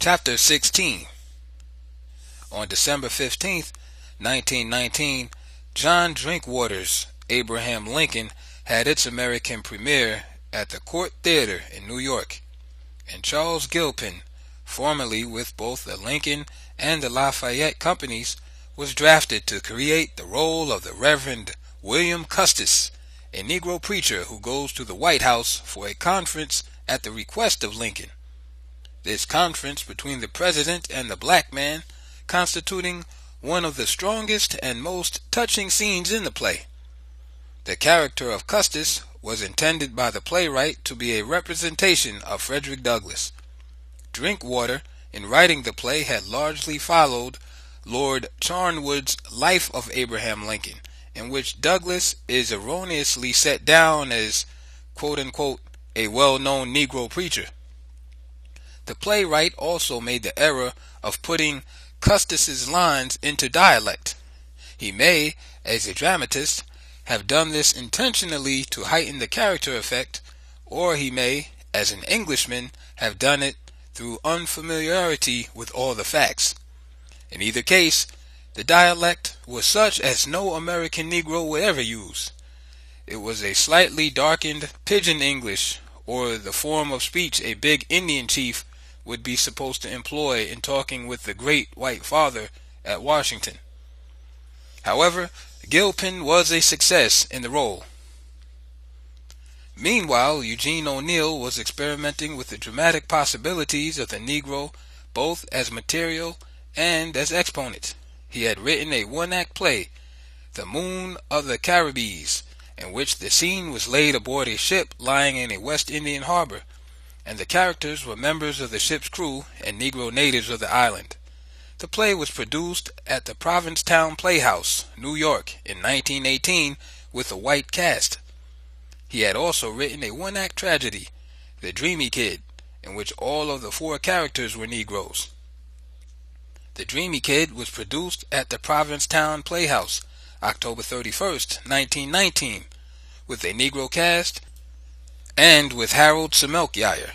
Chapter 16. On December 15th, 1919, John Drinkwater's Abraham Lincoln had its American premiere at the Court Theater in New York, and Charles Gilpin, formerly with both the Lincoln and the Lafayette companies, was drafted to create the role of the Reverend William Custis, a Negro preacher who goes to the White House for a conference at the request of Lincoln. This conference between the president and the black man constituting one of the strongest and most touching scenes in the play. The character of Custis was intended by the playwright to be a representation of Frederick Douglass. Drinkwater, in writing the play, had largely followed Lord Charnwood's Life of Abraham Lincoln, in which Douglass is erroneously set down as, quote-unquote, a well-known Negro preacher. The playwright also made the error of putting Custis's lines into dialect. He may, as a dramatist, have done this intentionally to heighten the character effect, or he may, as an Englishman, have done it through unfamiliarity with all the facts. In either case, the dialect was such as no American Negro would ever use. It was a slightly darkened pidgin English, or the form of speech a big Indian chief would be supposed to employ in talking with the great white father at Washington. However, Gilpin was a success in the role. Meanwhile, Eugene O'Neill was experimenting with the dramatic possibilities of the Negro, both as material and as exponent. He had written a one-act play, The Moon of the Caribbees, in which the scene was laid aboard a ship lying in a West Indian harbor, and the characters were members of the ship's crew and Negro natives of the island. The play was produced at the Provincetown Playhouse, New York, in 1918 with a white cast. He had also written a one-act tragedy, The Dreamy Kid, in which all of the four characters were Negroes. The Dreamy Kid was produced at the Provincetown Playhouse, October 31st, 1919, with a Negro cast and with Harold Semelkjaer,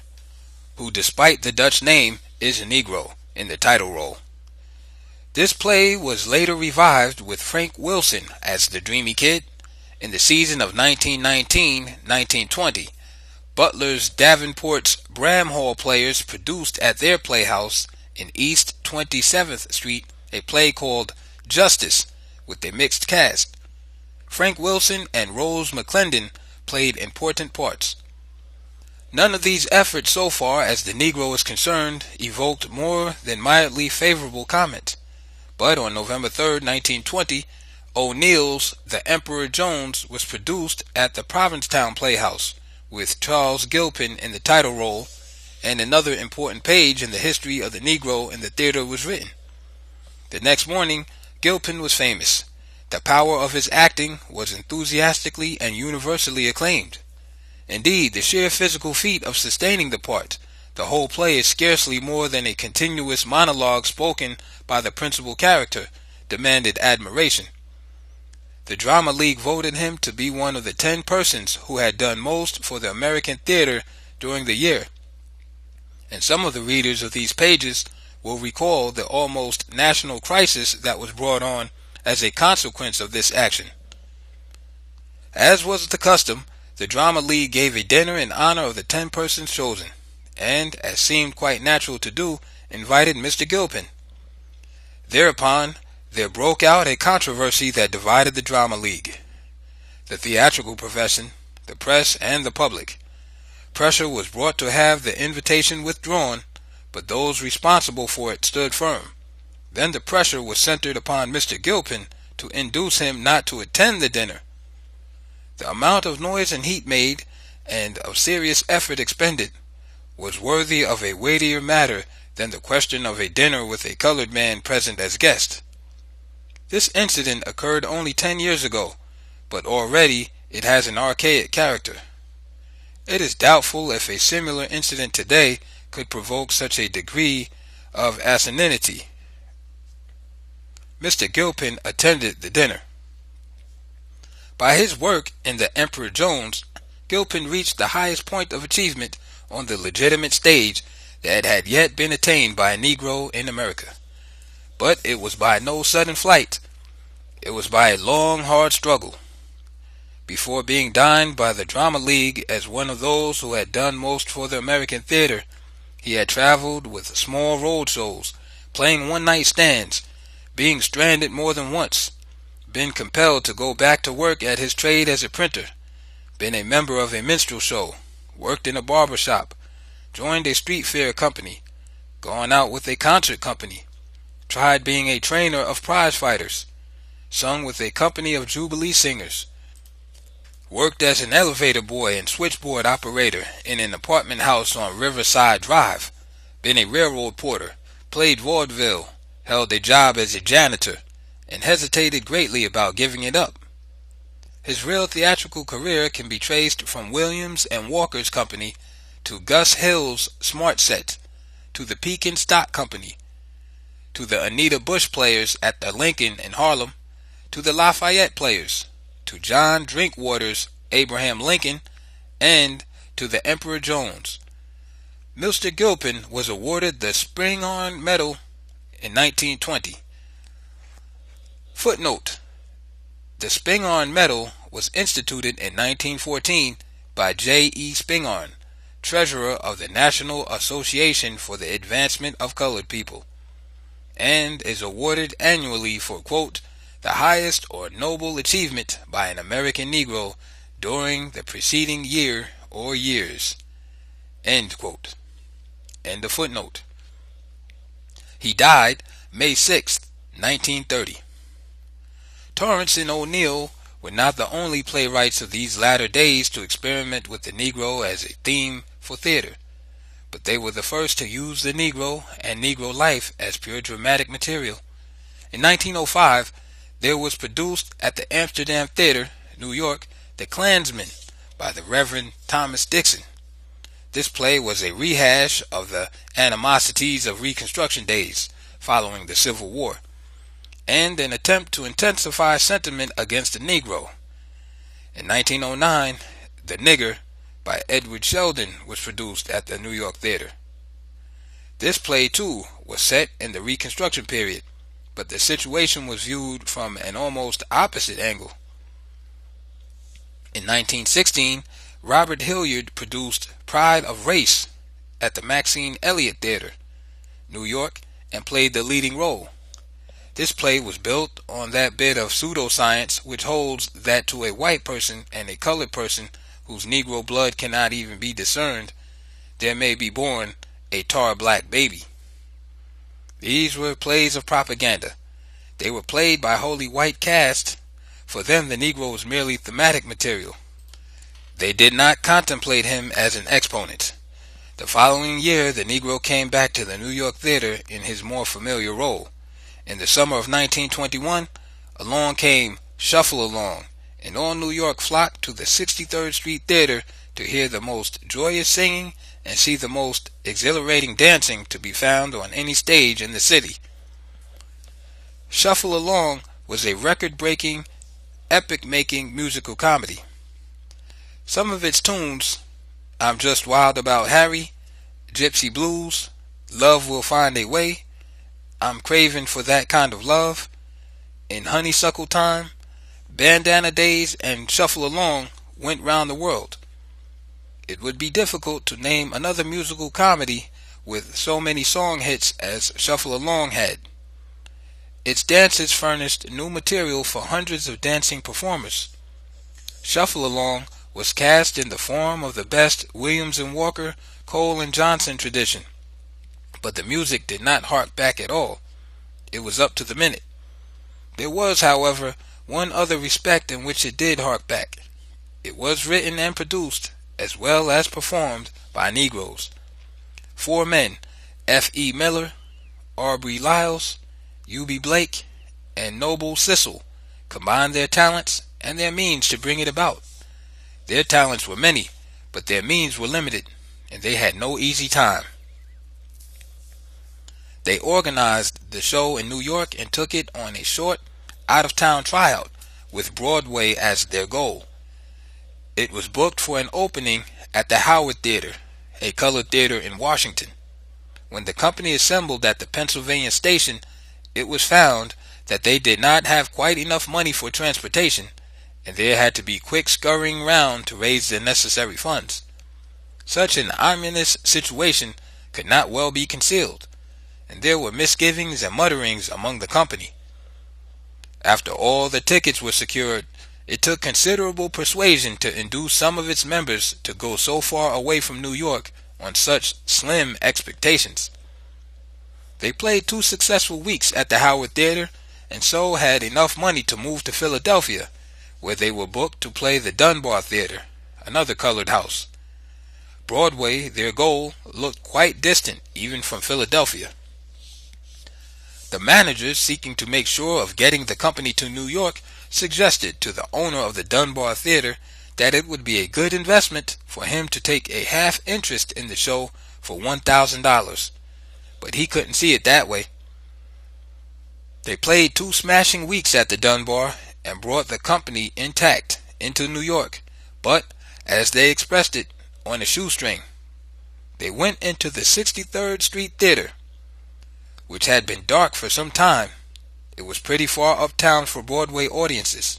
who despite the Dutch name is a Negro, in the title role. This play was later revived with Frank Wilson as the Dreamy Kid in the season of 1919-1920. Butler's Davenport's Bramhall Players produced at their playhouse in East 27th Street a play called Justice with a mixed cast. Frank Wilson and Rose McClendon played important parts. None of these efforts so far as the Negro is concerned evoked more than mildly favorable comment. But on November 3rd, 1920, O'Neill's The Emperor Jones was produced at the Provincetown Playhouse with Charles Gilpin in the title role, and another important page in the history of the Negro in the theater was written. The next morning, Gilpin was famous. The power of his acting was enthusiastically and universally acclaimed. Indeed, the sheer physical feat of sustaining the part, the whole play is scarcely more than a continuous monologue spoken by the principal character, demanded admiration. The Drama League voted him to be one of the 10 persons who had done most for the American theater during the year. And some of the readers of these pages will recall the almost national crisis that was brought on as a consequence of this action. As was the custom, the Drama League gave a dinner in honor of the 10 persons chosen, and, as seemed quite natural to do, invited Mr. Gilpin. Thereupon, there broke out a controversy that divided the Drama League, the theatrical profession, the press, and the public. Pressure was brought to have the invitation withdrawn, but those responsible for it stood firm. Then the pressure was centered upon Mr. Gilpin to induce him not to attend the dinner. The amount of noise and heat made, and of serious effort expended, was worthy of a weightier matter than the question of a dinner with a colored man present as guest. This incident occurred only 10 years ago, but already it has an archaic character. It is doubtful if a similar incident today could provoke such a degree of asininity. Mr. Gilpin attended the dinner. By his work in The Emperor Jones, Gilpin reached the highest point of achievement on the legitimate stage that had yet been attained by a Negro in America. But it was by no sudden flight. It was by a long, hard struggle. Before being dined by the Drama League as one of those who had done most for the American theater, he had traveled with small road shows, playing one-night stands, being stranded more than once, been compelled to go back to work at his trade as a printer, been a member of a minstrel show, worked in a barber shop, joined a street fair company, gone out with a concert company, tried being a trainer of prize fighters, sung with a company of Jubilee singers, worked as an elevator boy and switchboard operator in an apartment house on Riverside Drive, been a railroad porter, played vaudeville, held a job as a janitor, and hesitated greatly about giving it up. His real theatrical career can be traced from Williams and Walker's Company to Gus Hill's Smart Set, to the Pekin Stock Company, to the Anita Bush Players at the Lincoln in Harlem, to the Lafayette Players, to John Drinkwater's Abraham Lincoln, and to the Emperor Jones. Mr. Gilpin was awarded the Spingarn Medal in 1920. Footnote: the Spingarn Medal was instituted in 1914 by J. E. Spingarn, treasurer of the National Association for the Advancement of Colored People, and is awarded annually for, quote, the highest or noble achievement by an American Negro during the preceding year or years. End quote. End of footnote. He died May 6, 1930. Torrance and O'Neill were not the only playwrights of these latter days to experiment with the Negro as a theme for theater, but they were the first to use the Negro and Negro life as pure dramatic material. In 1905, there was produced at the Amsterdam Theater, New York, The Klansman by the Reverend Thomas Dixon. This play was a rehash of the animosities of Reconstruction days following the Civil War, and an attempt to intensify sentiment against the Negro. In 1909, The Nigger by Edward Sheldon was produced at the New York Theater. This play, too, was set in the Reconstruction period, but the situation was viewed from an almost opposite angle. In 1916, Robert Hilliard produced Pride of Race at the Maxine Elliott Theater, New York, and played the leading role. This play was built on that bit of pseudoscience which holds that to a white person and a colored person whose Negro blood cannot even be discerned, there may be born a tar black baby. These were plays of propaganda. They were played by wholly white casts. For them, the Negro was merely thematic material. They did not contemplate him as an exponent. The following year, the Negro came back to the New York Theater in his more familiar role. In the summer of 1921, along came Shuffle Along, and all New York flocked to the 63rd Street Theater to hear the most joyous singing and see the most exhilarating dancing to be found on any stage in the city. Shuffle Along was a record-breaking, epic-making musical comedy. Some of its tunes, I'm Just Wild About Harry, Gypsy Blues, Love Will Find a Way, I'm Craving for That Kind of Love, In Honeysuckle Time, Bandana Days, and Shuffle Along went round the world. It would be difficult to name another musical comedy with so many song hits as Shuffle Along had. Its dances furnished new material for hundreds of dancing performers. Shuffle Along was cast in the form of the best Williams and Walker, Cole and Johnson tradition, but the music did not hark back at all. It was up to the minute. There was, however, one other respect in which it did hark back. It was written and produced, as well as performed, by Negroes. Four men, F. E. Miller, Aubrey Lyles, U.B. Blake, and Noble Sissel, combined their talents and their means to bring it about. Their talents were many, but their means were limited, and they had no easy time. They organized the show in New York and took it on a short, out-of-town tryout, with Broadway as their goal. It was booked for an opening at the Howard Theater, a colored theater in Washington. When the company assembled at the Pennsylvania station, it was found that they did not have quite enough money for transportation, and there had to be quick scurrying round to raise the necessary funds. Such an ominous situation could not well be concealed, and there were misgivings and mutterings among the company. After all the tickets were secured, it took considerable persuasion to induce some of its members to go so far away from New York on such slim expectations. They played 2 successful weeks at the Howard Theater, and so had enough money to move to Philadelphia, where they were booked to play the Dunbar Theater, another colored house. Broadway, their goal, looked quite distant even from Philadelphia. The managers, seeking to make sure of getting the company to New York, suggested to the owner of the Dunbar Theater that it would be a good investment for him to take a half interest in the show for $1,000, but he couldn't see it that way. They played 2 smashing weeks at the Dunbar and brought the company intact into New York, but, as they expressed it, on a shoestring. They went into the 63rd Street Theater, which had been dark for some time. It was pretty far uptown for Broadway audiences.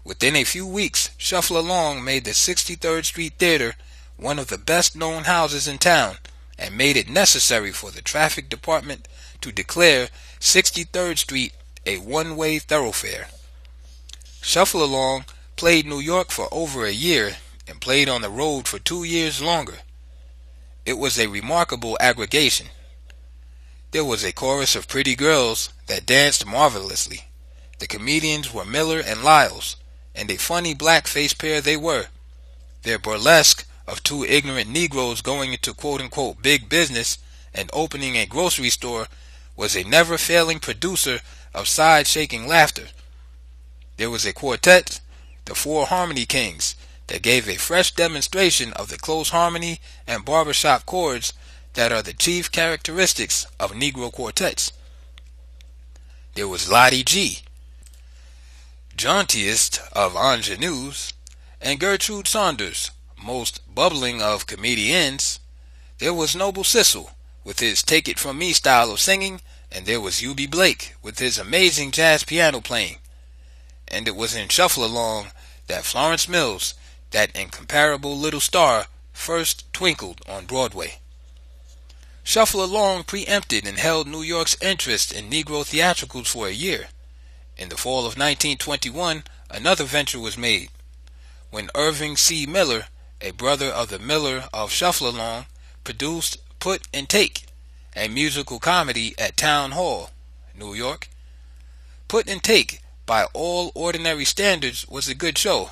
Within a few weeks, Shuffle Along made the 63rd Street Theater one of the best-known houses in town, and made it necessary for the traffic department to declare 63rd Street a one-way thoroughfare. Shuffle Along played New York for over a year and played on the road for 2 years longer. It was a remarkable aggregation. There was a chorus of pretty girls that danced marvelously. The comedians were Miller and Lyles, and a funny black-faced pair they were. Their burlesque of 2 ignorant Negroes going into quote-unquote big business and opening a grocery store was a never-failing producer of side-shaking laughter. There was a quartet, the 4 Harmony Kings, that gave a fresh demonstration of the close harmony and barbershop chords that are the chief characteristics of Negro quartets. There was Lottie G, jauntiest of ingenues, and Gertrude Saunders, most bubbling of comedians. There was Noble Sissel, with his Take It From Me style of singing, and there was U.B. Blake, with his amazing jazz piano playing. And it was in Shuffle Along that Florence Mills, that incomparable little star, first twinkled on Broadway. Shuffle Along preempted and held New York's interest in Negro theatricals for a year. In the fall of 1921, another venture was made, when Irving C. Miller, a brother of the Miller of Shuffle Along, produced Put and Take, a musical comedy at Town Hall, New York. Put and Take, by all ordinary standards, was a good show,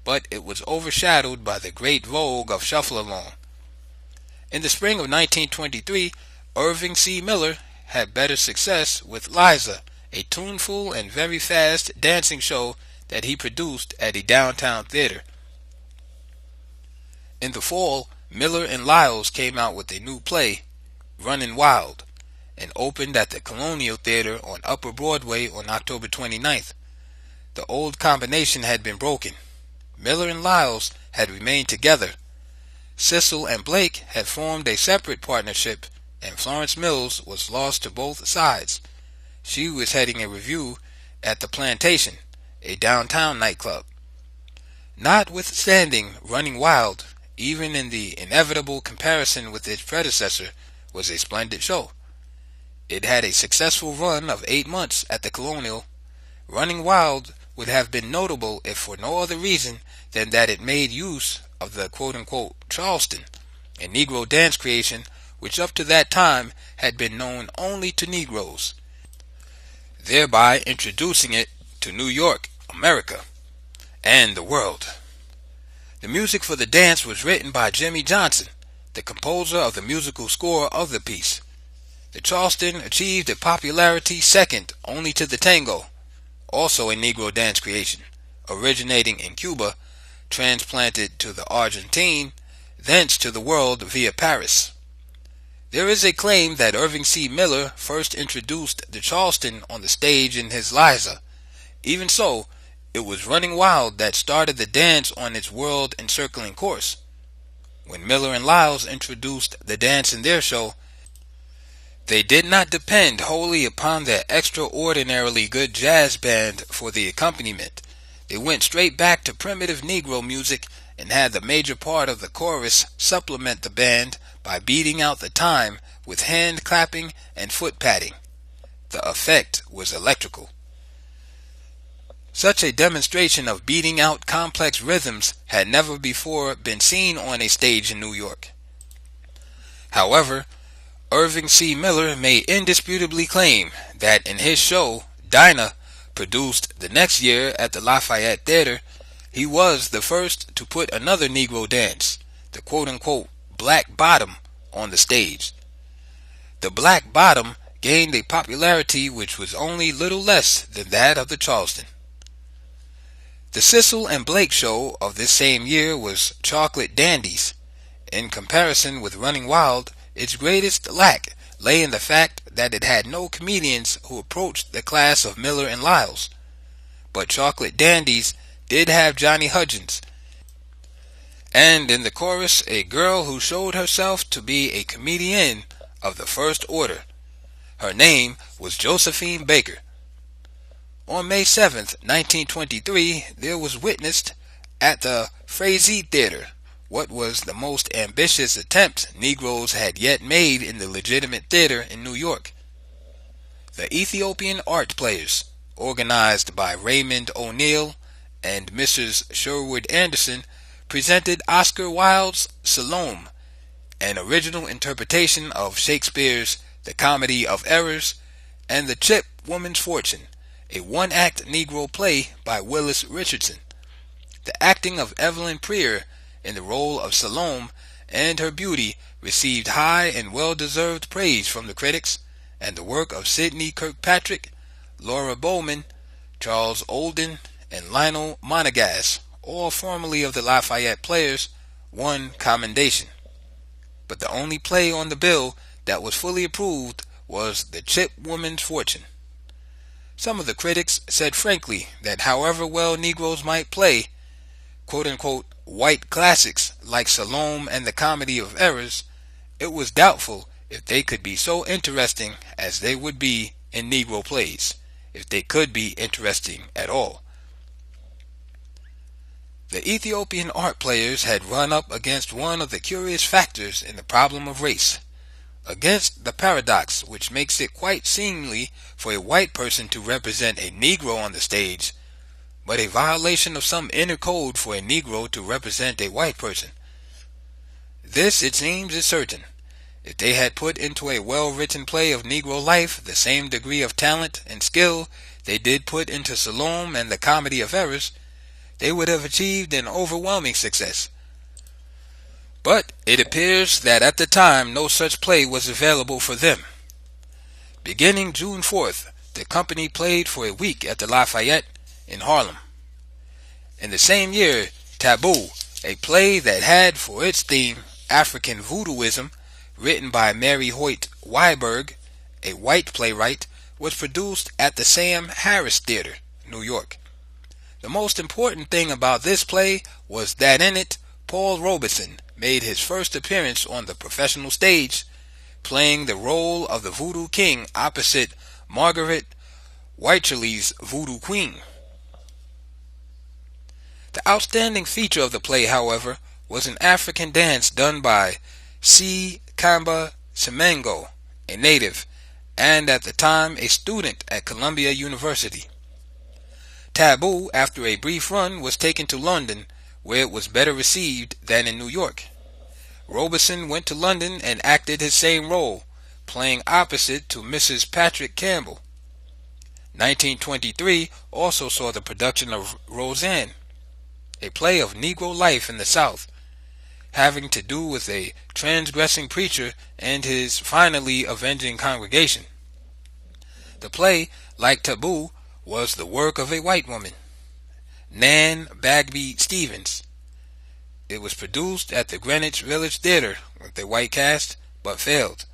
but it was overshadowed by the great vogue of Shuffle Along. In the spring of 1923, Irving C. Miller had better success with Liza, a tuneful and very fast dancing show that he produced at a downtown theater. In the fall, Miller and Lyles came out with a new play, Runnin' Wild, and opened at the Colonial Theater on Upper Broadway on October 29th. The old combination had been broken. Miller and Lyles had remained together. Sissel and Blake had formed a separate partnership, and Florence Mills was lost to both sides. She was heading a revue at the Plantation, a downtown nightclub. Notwithstanding Running Wild, even in the inevitable comparison with its predecessor, was a splendid show. It had a successful run of 8 months at the Colonial. Running Wild would have been notable if for no other reason than that it made use of the quote-unquote Charleston, a Negro dance creation which up to that time had been known only to Negroes, thereby introducing it to New York, America, and the world. The music for the dance was written by Jimmy Johnson, the composer of the musical score of the piece. The Charleston achieved a popularity second only to the tango, also a Negro dance creation, originating in Cuba, transplanted to the Argentine, thence to the world via Paris. There is a claim that Irving C. Miller first introduced the Charleston on the stage in his Liza. Even so, it was Running Wild that started the dance on its world-encircling course. When Miller and Lyles introduced the dance in their show, They did not depend wholly upon their extraordinarily good jazz band for the accompaniment. They went straight back to primitive Negro music and had the major part of the chorus supplement the band by beating out the time with hand clapping and foot patting. The effect was electrical. Such a demonstration of beating out complex rhythms had never before been seen on a stage in New York. However, Irving C. Miller may indisputably claim that in his show, Dinah, produced the next year at the Lafayette Theater, he was the first to put another Negro dance, the quote-unquote Black Bottom, on the stage. The Black Bottom gained a popularity which was only little less than that of the Charleston. The Cecil and Blake show of this same year was Chocolate Dandies. In comparison with Running Wild, its greatest lack lay in the fact that it had no comedians who approached the class of Miller and Lyles. But Chocolate Dandies did have Johnny Hudgens, and in the chorus a girl who showed herself to be a comedian of the first order. Her name was Josephine Baker. On May 7th, 1923, there was witnessed at the Frazee Theater what was the most ambitious attempt Negroes had yet made in the legitimate theater in New York. The Ethiopian Art Players, organized by Raymond O'Neill and Mrs. Sherwood Anderson, presented Oscar Wilde's Salome, an original interpretation of Shakespeare's The Comedy of Errors, and The Chip Woman's Fortune, a one-act Negro play by Willis Richardson. The acting of Evelyn Prier in the role of Salome and her beauty received high and well-deserved praise from the critics, and the work of Sidney Kirkpatrick, Laura Bowman, Charles Olden, and Lionel Monegas, all formerly of the Lafayette Players, won commendation. But the only play on the bill that was fully approved was The Chip Woman's Fortune. Some of the critics said frankly that however well Negroes might play quote-unquote white classics like Salome and The Comedy of Errors, it was doubtful if they could be so interesting as they would be in Negro plays, if they could be interesting at all. The Ethiopian Art Players had run up against one of the curious factors in the problem of race, against the paradox which makes it quite seemly for a white person to represent a Negro on the stage, but a violation of some inner code for a Negro to represent a white person. This, it seems, is certain. If they had put into a well-written play of Negro life the same degree of talent and skill they did put into Salome and The Comedy of Errors, they would have achieved an overwhelming success. But it appears that at the time no such play was available for them. Beginning June 4th, the company played for a week at the Lafayette in Harlem. In the same year, Taboo, a play that had for its theme African voodooism, written by Mary Hoyt Weiberg, a white playwright, was produced at the Sam Harris Theater, New York. The most important thing about this play was that in it, Paul Robeson made his first appearance on the professional stage, playing the role of the Voodoo King opposite Margaret Wycherley's Voodoo Queen. The outstanding feature of the play, however, was an African dance done by C. Kamba Semengo, a native, and at the time a student at Columbia University. Taboo, after a brief run, was taken to London, where it was better received than in New York. Robeson went to London and acted his same role, playing opposite to Mrs. Patrick Campbell. 1923 also saw the production of Roseanne, a play of Negro life in the South, having to do with a transgressing preacher and his finally avenging congregation. The play, like Taboo, was the work of a white woman, Nan Bagby Stevens. It was produced at the Greenwich Village Theater with a white cast, but failed.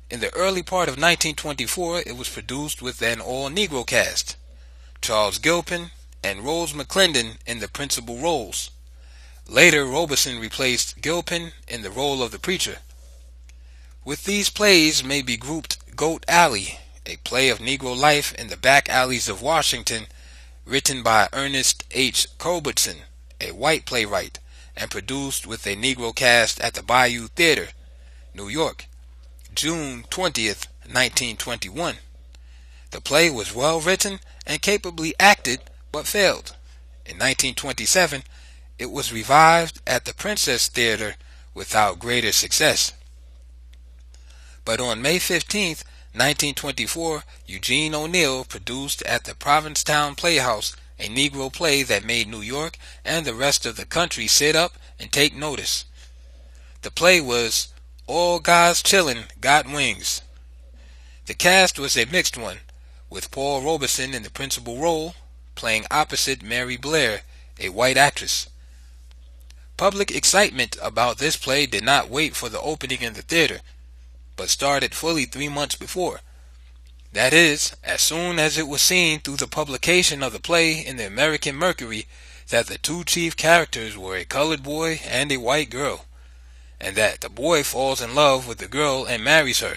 In the early part of 1924, it was produced with an all-Negro cast, Charles Gilpin and Rose McClendon in the principal roles. Later, Robeson replaced Gilpin in the role of the preacher. With these plays may be grouped Goat Alley, a play of Negro life in the back alleys of Washington, written by Ernest H. Culbertson, a white playwright, and produced with a Negro cast at the Bayou Theater, New York, June 20th, 1921. The play was well written and capably acted, but failed. In 1927, it was revived at the Princess Theater without greater success. But on May 15, 1924, Eugene O'Neill produced at the Provincetown Playhouse a Negro play that made New York and the rest of the country sit up and take notice. The play was All God's Chillin' Got Wings. The cast was a mixed one, with Paul Robeson in the principal role, playing opposite Mary Blair, a white actress. Public excitement about this play did not wait for the opening in the theater, but started fully 3 months before. That is, as soon as it was seen through the publication of the play in the American Mercury that the two chief characters were a colored boy and a white girl, and that the boy falls in love with the girl and marries her.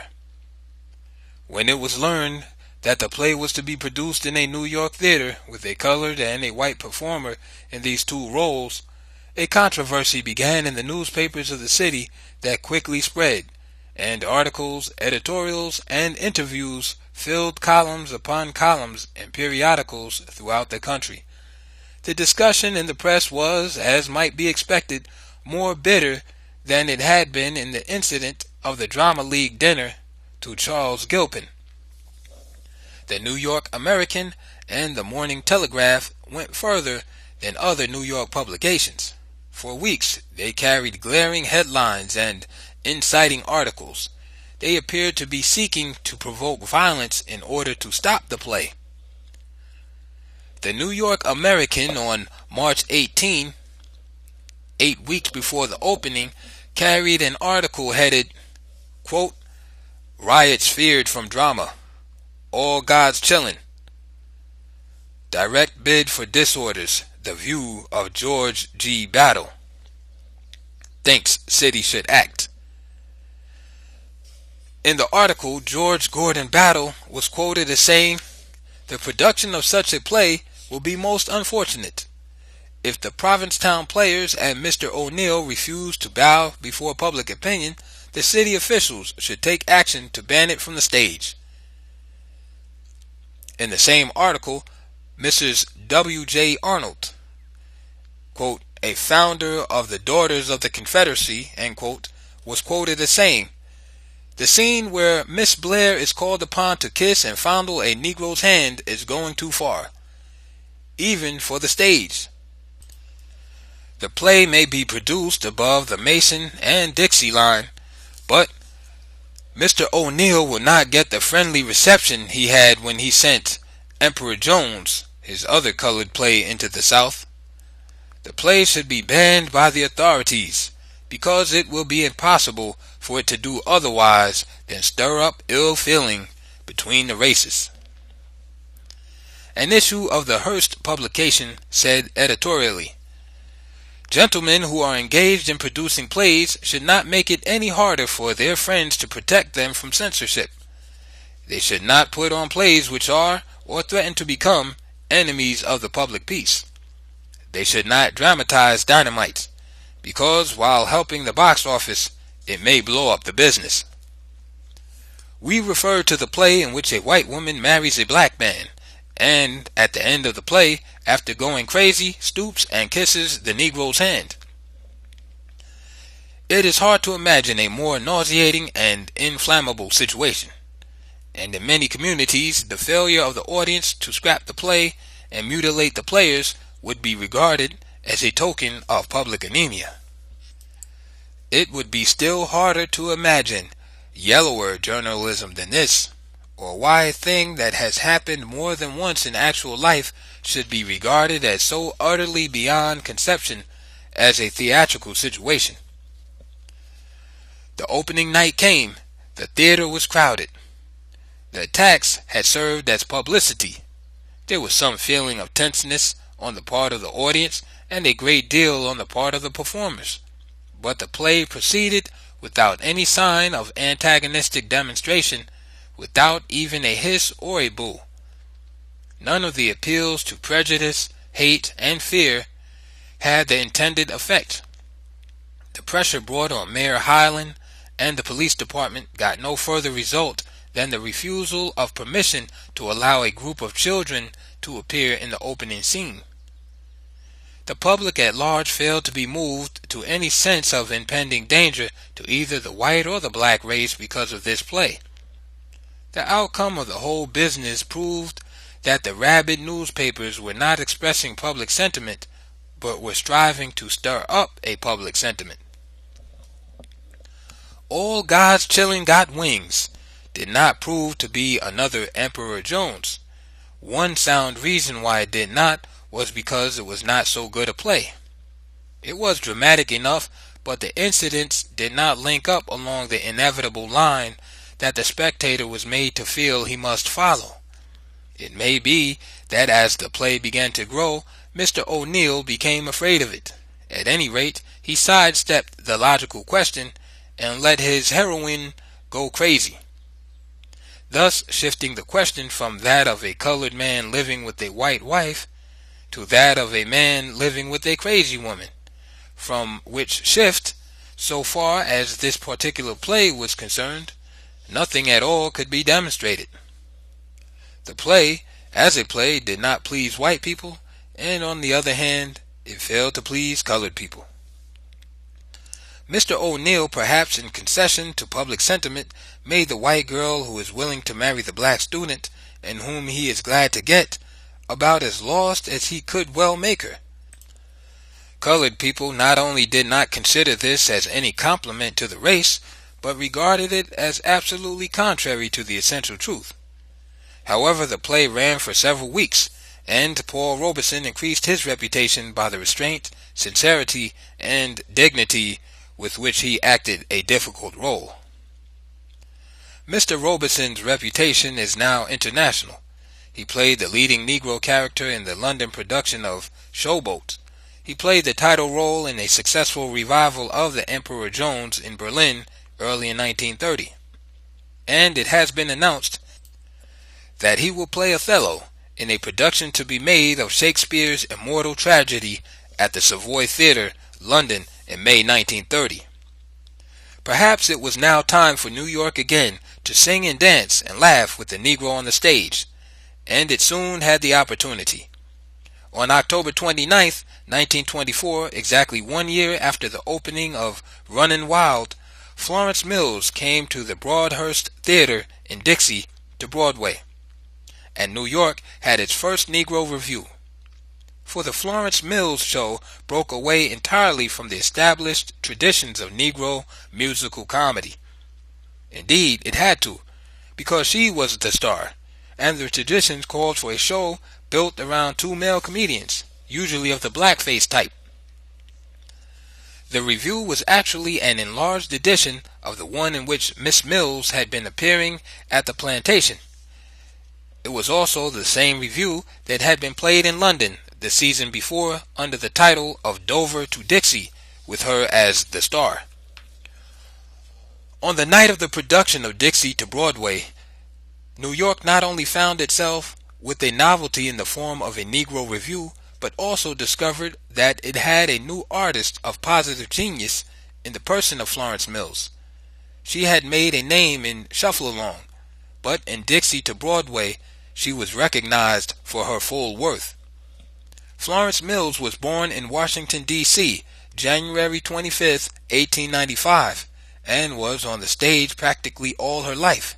When it was learned that the play was to be produced in a New York theater with a colored and a white performer in these two roles, a controversy began in the newspapers of the city that quickly spread, and articles, editorials, and interviews filled columns upon columns in periodicals throughout the country. The discussion in the press was, as might be expected, more bitter than it had been in the incident of the Drama League dinner to Charles Gilpin. The New York American and the Morning Telegraph went further than other New York publications. For weeks they carried glaring headlines and inciting articles. They appeared to be seeking to provoke violence in order to stop the play. The New York American on March 18, 8 weeks before the opening, carried an article headed, quote, Riots Feared from Drama. All God's Chillin'. Direct Bid for Disorders. The View of George G. Battle. Thinks City Should Act. In the article, George Gordon Battle was quoted as saying, The production of such a play will be most unfortunate. If the Provincetown players and Mr. O'Neill refuse to bow before public opinion, the city officials should take action to ban it from the stage. In the same article, Mrs. W.J. Arnold, quote, a founder of the Daughters of the Confederacy, end quote, was quoted as saying, The scene where Miss Blair is called upon to kiss and fondle a Negro's hand is going too far, even for the stage. The play may be produced above the Mason and Dixie line, but Mr. O'Neill will not get the friendly reception he had when he sent Emperor Jones, his other colored play, into the South. The play should be banned by the authorities, because it will be impossible for it to do otherwise than stir up ill feeling between the races. An issue of the Hearst publication said editorially, Gentlemen who are engaged in producing plays should not make it any harder for their friends to protect them from censorship. They should not put on plays which are, or threaten to become, enemies of the public peace. They should not dramatize dynamite, because while helping the box office, it may blow up the business. We refer to the play in which a white woman marries a black man, and at the end of the play, after going crazy, stoops and kisses the Negro's hand. It is hard to imagine a more nauseating and inflammable situation, and in many communities, the failure of the audience to scrap the play and mutilate the players would be regarded as a token of public anemia. It would be still harder to imagine yellower journalism than this, or why a thing that has happened more than once in actual life should be regarded as so utterly beyond conception as a theatrical situation. The opening night came. The theater was crowded. The attacks had served as publicity. There was some feeling of tenseness on the part of the audience and a great deal on the part of the performers. But the play proceeded without any sign of antagonistic demonstration, without even a hiss or a boo. None of the appeals to prejudice, hate, and fear had the intended effect. The pressure brought on Mayor Hyland and the police department got no further result than the refusal of permission to allow a group of children to appear in the opening scene. The public at large failed to be moved to any sense of impending danger to either the white or the black race because of this play. The outcome of the whole business proved that the rabid newspapers were not expressing public sentiment, but were striving to stir up a public sentiment. All God's children got wings did not prove to be another Emperor Jones. One sound reason why it did not was because it was not so good a play. It was dramatic enough, but the incidents did not link up along the inevitable line that the spectator was made to feel he must follow. It may be that as the play began to grow, Mr. O'Neill became afraid of it. At any rate, he sidestepped the logical question and let his heroine go crazy, thus shifting the question from that of a colored man living with a white wife to that of a man living with a crazy woman, from which shift, so far as this particular play was concerned, nothing at all could be demonstrated. The play, as a play, did not please white people, and on the other hand, it failed to please colored people. Mr. O'Neill, perhaps in concession to public sentiment, made the white girl who is willing to marry the black student, and whom he is glad to get, about as lost as he could well make her. Colored people not only did not consider this as any compliment to the race, but regarded it as absolutely contrary to the essential truth. However, the play ran for several weeks, and Paul Robeson increased his reputation by the restraint, sincerity, and dignity with which he acted a difficult role. Mr. Robeson's reputation is now international. He played the leading Negro character in the London production of Showboat. He played the title role in a successful revival of The Emperor Jones in Berlin early in 1930. And it has been announced that he will play Othello in a production to be made of Shakespeare's immortal tragedy at the Savoy Theatre, London, in May 1930. Perhaps it was now time for New York again to sing and dance and laugh with the Negro on the stage, and it soon had the opportunity. On October 29, 1924, exactly 1 year after the opening of Runnin' Wild, Florence Mills came to the Broadhurst Theatre in Dixie to Broadway, and New York had its first Negro review. For the Florence Mills show broke away entirely from the established traditions of Negro musical comedy. Indeed, it had to, because she was the star, and the traditions called for a show built around two male comedians, usually of the blackface type. The review was actually an enlarged edition of the one in which Miss Mills had been appearing at the plantation. It was also the same review that had been played in London the season before under the title of Dover to Dixie, with her as the star. On the night of the production of Dixie to Broadway, New York not only found itself with a novelty in the form of a Negro review, but also discovered that it had a new artist of positive genius in the person of Florence Mills. She had made a name in Shuffle-Along, but in Dixie to Broadway she was recognized for her full worth. Florence Mills was born in Washington, D.C., January 25, 1895, and was on the stage practically all her life.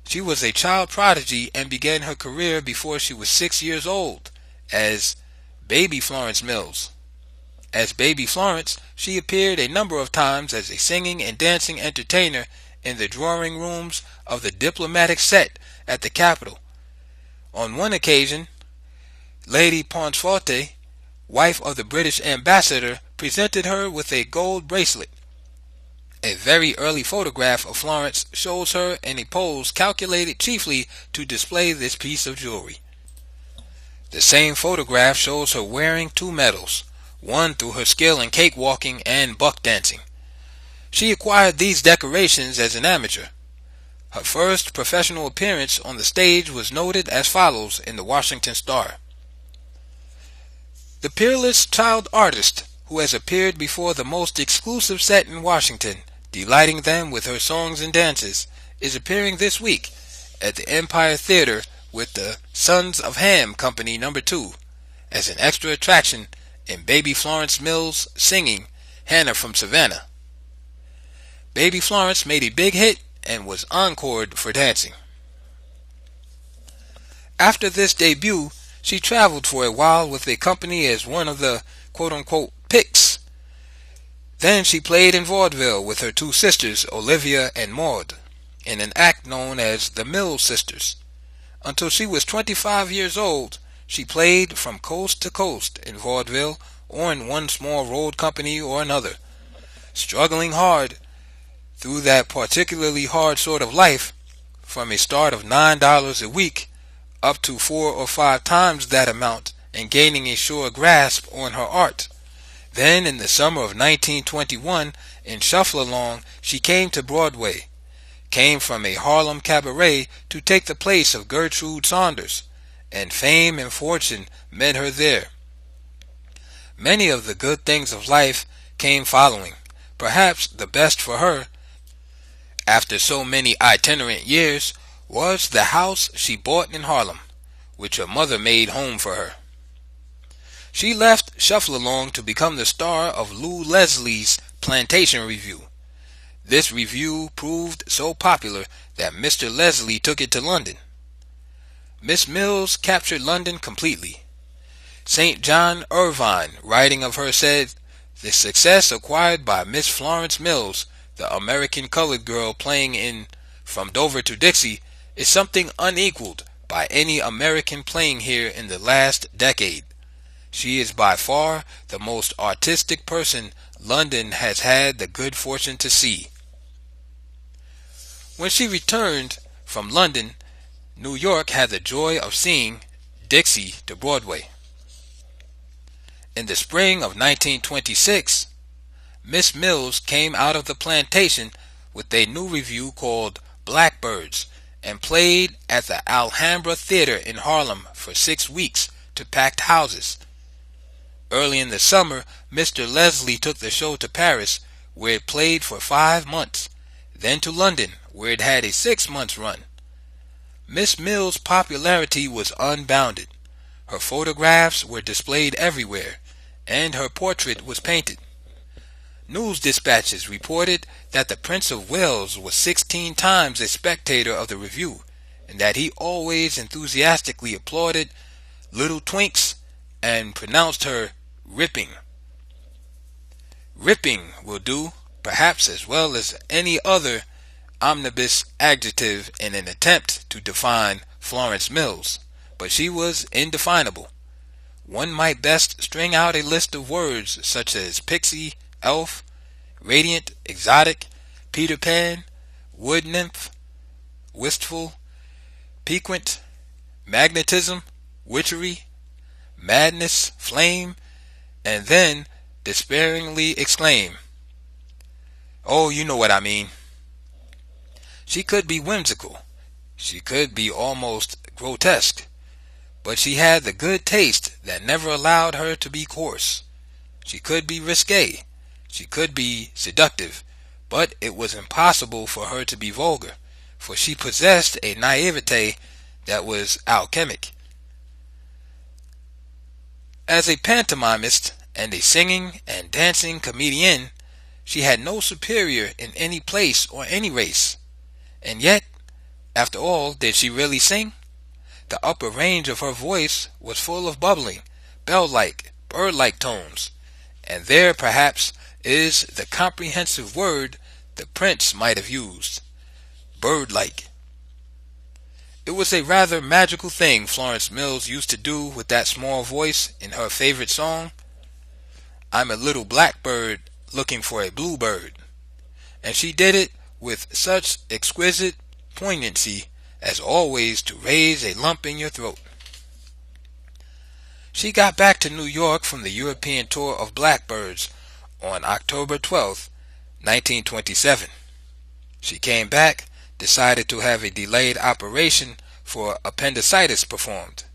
She was a child prodigy and began her career before she was 6 years old as Baby Florence Mills. As Baby Florence, she appeared a number of times as a singing and dancing entertainer in the drawing rooms of the diplomatic set at the Capitol. On one occasion, Lady Paunceforte, wife of the British ambassador, presented her with a gold bracelet. A very early photograph of Florence shows her in a pose calculated chiefly to display this piece of jewelry. The same photograph shows her wearing two medals, one through her skill in cakewalking and buck dancing. She acquired these decorations as an amateur. Her first professional appearance on the stage was noted as follows in the Washington Star. The peerless child artist who has appeared before the most exclusive set in Washington, delighting them with her songs and dances, is appearing this week at the Empire Theater with the Sons of Ham Company No. 2 as an extra attraction in Baby Florence Mills singing Hannah from Savannah. Baby Florence made a big hit and was encored for dancing. After this debut, she traveled for a while with a company as one of the quote-unquote picks. Then she played in vaudeville with her two sisters, Olivia and Maud, in an act known as the Mills Sisters. Until she was 25 years old, she played from coast to coast in vaudeville or in one small road company or another, struggling hard through that particularly hard sort of life, from a start of $9 a week up to 4 or 5 times that amount, and gaining a sure grasp on her art. Then in the summer of 1921, in Shuffle Along, she came to Broadway, came from a Harlem cabaret to take the place of Gertrude Saunders, and fame and fortune met her there. Many of the good things of life came following. Perhaps the best for her, after so many itinerant years, was the house she bought in Harlem, which her mother made home for her. She left Shuffle Along to become the star of Lou Leslie's Plantation Review. This review proved so popular that Mr. Leslie took it to London. Miss Mills captured London completely. St. John Irvine, writing of her, said, "The success acquired by Miss Florence Mills, the American colored girl playing in From Dover to Dixie, is something unequaled by any American playing here in the last decade. She is by far the most artistic person London has had the good fortune to see." When she returned from London, New York had the joy of seeing Dixie to Broadway. In the spring of 1926, Miss Mills came out of the plantation with a new review called Blackbirds and played at the Alhambra Theater in Harlem for 6 weeks to packed houses. Early in the summer, Mr. Leslie took the show to Paris, where it played for 5 months, then to London, where it had a 6-month run. Miss Mills' popularity was unbounded. Her photographs were displayed everywhere, and her portrait was painted. News dispatches reported that the Prince of Wales was 16 times a spectator of the review, and that he always enthusiastically applauded little Twinks and pronounced her ripping. Ripping will do, perhaps, as well as any other omnibus adjective in an attempt to define Florence Mills, but she was indefinable. One might best string out a list of words such as pixie, elf, radiant, exotic, Peter Pan, wood nymph, wistful, piquant, magnetism, witchery, madness, flame, and then despairingly exclaim, "Oh, you know what I mean." She could be whimsical. She could be almost grotesque. But she had the good taste that never allowed her to be coarse. She could be risque. She could be seductive. But it was impossible for her to be vulgar, for she possessed a naivete that was alchemic. As a pantomimist and a singing and dancing comedienne, she had no superior in any place or any race. And yet, after all, did she really sing? The upper range of her voice was full of bubbling, bell-like, bird-like tones, and there perhaps is the comprehensive word the Prince might have used, bird-like. It was a rather magical thing Florence Mills used to do with that small voice in her favorite song, "I'm a little blackbird looking for a bluebird," and she did it with such exquisite poignancy as always to raise a lump in your throat. She got back to New York from the European tour of Blackbirds on October 12, 1927. She came back, decided to have a delayed operation for appendicitis performed.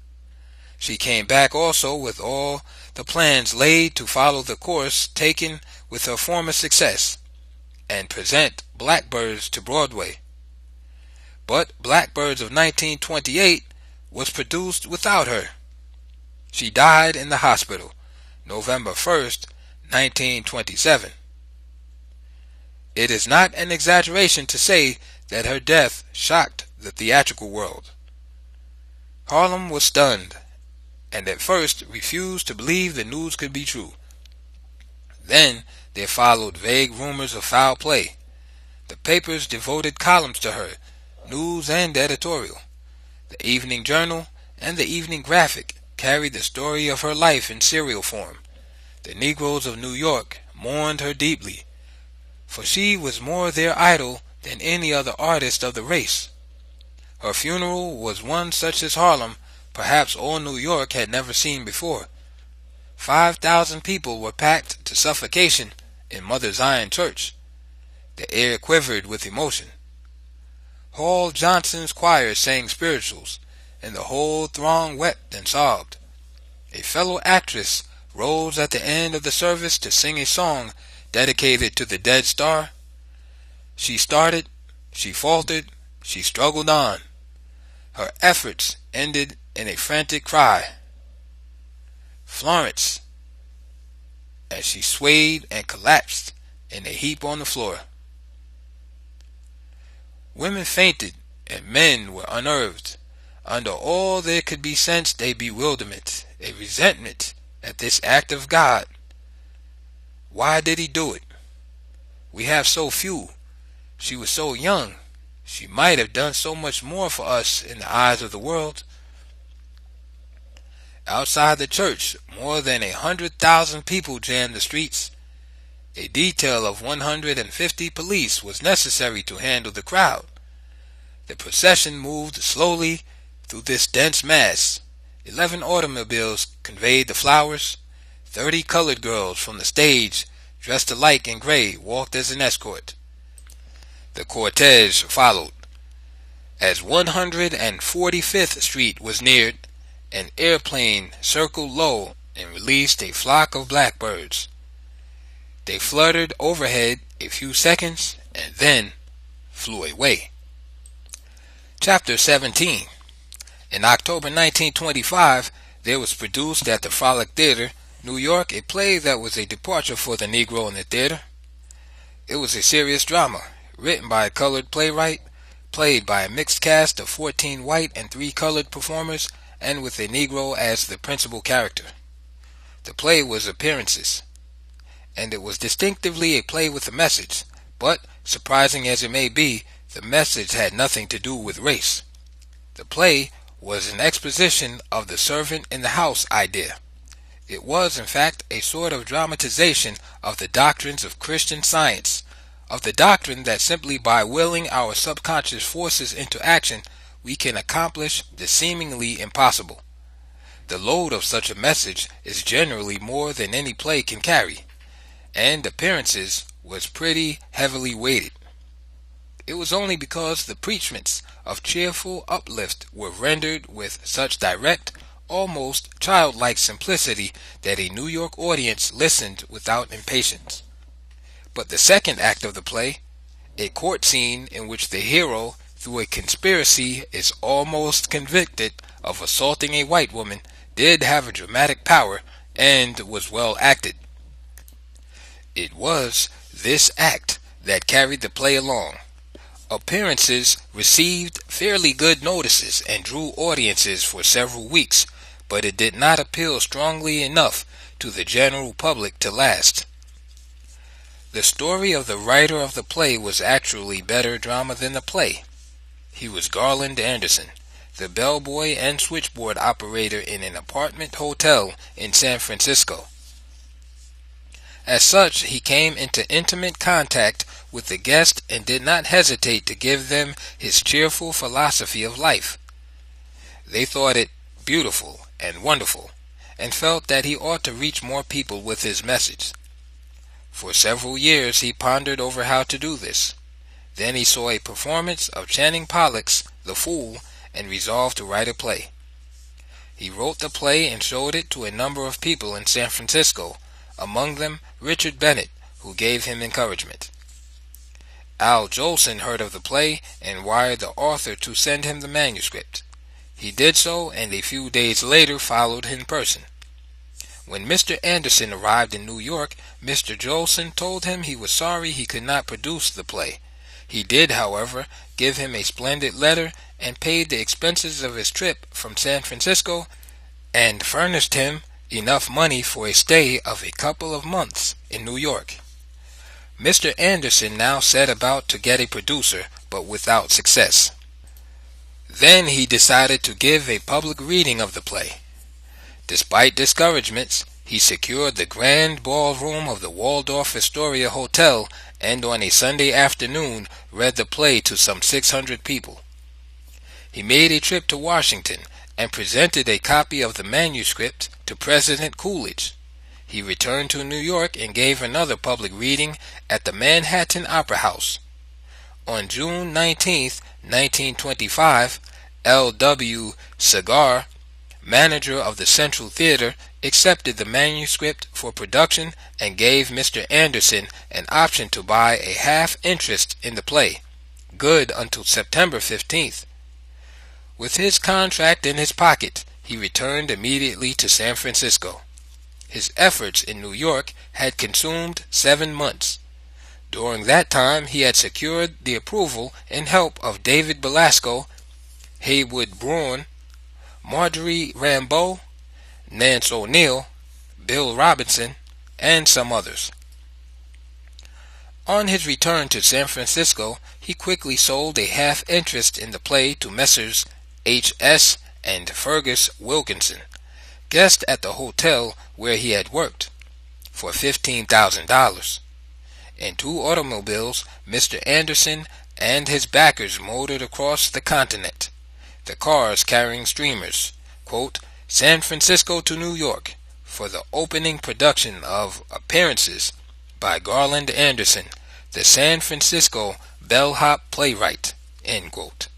She came back also with all the plans laid to follow the course taken with her former success and present Blackbirds to Broadway. But Blackbirds of 1928 was produced without her. She died in the hospital November 1st, 1927. It is not an exaggeration to say that her death shocked the theatrical world. Harlem was stunned, and at first refused to believe the news could be true. Then there followed vague rumors of foul play. The papers devoted columns to her, news and editorial. The Evening Journal and the Evening Graphic carried the story of her life in serial form. The Negroes of New York mourned her deeply, for she was more their idol than any other artist of the race. Her funeral was one such as Harlem, perhaps all New York, had never seen before. 5,000 people were packed to suffocation in Mother Zion Church. The air quivered with emotion. Hall Johnson's choir sang spirituals, and the whole throng wept and sobbed. A fellow actress rose at the end of the service to sing a song dedicated to the dead star. She started, she faltered, she struggled on. Her efforts ended in a frantic cry, "Florence," as she swayed and collapsed in a heap on the floor. Women fainted and men were unnerved. Under all there could be sensed a bewilderment, a resentment at this act of God. Why did he do it? We have so few. She was so young. She might have done so much more for us in the eyes of the world. Outside the church, more than 100,000 people jammed the streets. A detail of 150 police was necessary to handle the crowd. The procession moved slowly through this dense mass. 11 automobiles conveyed the flowers. 30 colored girls from the stage, dressed alike in gray, walked as an escort. The cortege followed. As 145th Street was neared, an airplane circled low and released a flock of blackbirds. They fluttered overhead a few seconds and then flew away. Chapter 17. In October 1925, there was produced at the Frolic Theater, New York, a play that was a departure for the Negro in the theater. It was a serious drama, written by a colored playwright, played by a mixed cast of 14 white and 3 colored performers, and with a Negro as the principal character. The play was appearances, and it was distinctively a play with a message, but, surprising as it may be, the message had nothing to do with race. The play was an exposition of the servant in the house idea. It was, in fact, a sort of dramatization of the doctrines of Christian Science, of the doctrine that simply by willing our subconscious forces into action, we can accomplish the seemingly impossible. The load of such a message is generally more than any play can carry, and appearances was pretty heavily weighted. It was only because the preachments of cheerful uplift were rendered with such direct, almost childlike simplicity that a New York audience listened without impatience. But the second act of the play, a court scene in which the hero, through a conspiracy, is almost convicted of assaulting a white woman, did have a dramatic power and was well acted. It was this act that carried the play along. Appearances received fairly good notices and drew audiences for several weeks, but it did not appeal strongly enough to the general public to last. The story of the writer of the play was actually better drama than the play. He was Garland Anderson, the bellboy and switchboard operator in an apartment hotel in San Francisco. As such, he came into intimate contact with the guest and did not hesitate to give them his cheerful philosophy of life. They thought it beautiful and wonderful, and felt that he ought to reach more people with his message. For several years he pondered over how to do this. Then he saw a performance of Channing Pollock's The Fool and resolved to write a play. He wrote the play and showed it to a number of people in San Francisco, among them Richard Bennett, who gave him encouragement. Al Jolson heard of the play and wired the author to send him the manuscript. He did so, and a few days later followed in person. When Mr. Anderson arrived in New York, Mr. Jolson told him he was sorry he could not produce the play. He did, however, give him a splendid letter and paid the expenses of his trip from San Francisco and furnished him enough money for a stay of a couple of months in New York. Mr. Anderson now set about to get a producer, but without success. Then he decided to give a public reading of the play. Despite discouragements, he secured the grand ballroom of the Waldorf Astoria Hotel and on a Sunday afternoon read the play to some 600 people. He made a trip to Washington and presented a copy of the manuscript to President Coolidge. He returned to New York and gave another public reading at the Manhattan Opera House. On June 19, 1925, L.W. Segar, manager of the Central Theater, accepted the manuscript for production and gave Mr. Anderson an option to buy a half interest in the play, good until September 15th. With his contract in his pocket, he returned immediately to San Francisco. His efforts in New York had consumed 7 months. During that time, he had secured the approval and help of David Belasco, Haywood Broun, Marjorie Rambeau, Nance O'Neill, Bill Robinson, and some others. On his return to San Francisco, he quickly sold a half interest in the play to Messrs. H.S. and Fergus Wilkinson, guests at the hotel where he had worked, for $15,000. In 2 automobiles, Mr. Anderson and his backers motored across the continent, the cars carrying streamers, quote, San Francisco to New York, for the opening production of Appearances by Garland Anderson, the San Francisco bellhop playwright, end quote.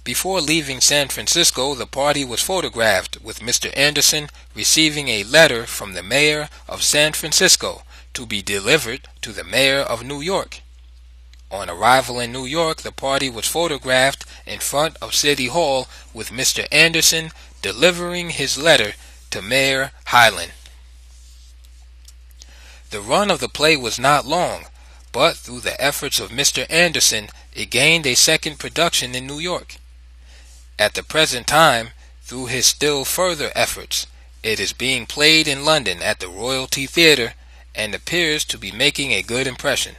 Before leaving San Francisco, the party was photographed with Mr. Anderson receiving a letter from the mayor of San Francisco to be delivered to the mayor of New York. On arrival in New York, the party was photographed in front of City Hall with Mr. Anderson delivering his letter to Mayor Hylan. The run of the play was not long, but through the efforts of Mr. Anderson, it gained a second production in New York. At the present time, through his still further efforts, it is being played in London at the Royalty Theatre and appears to be making a good impression.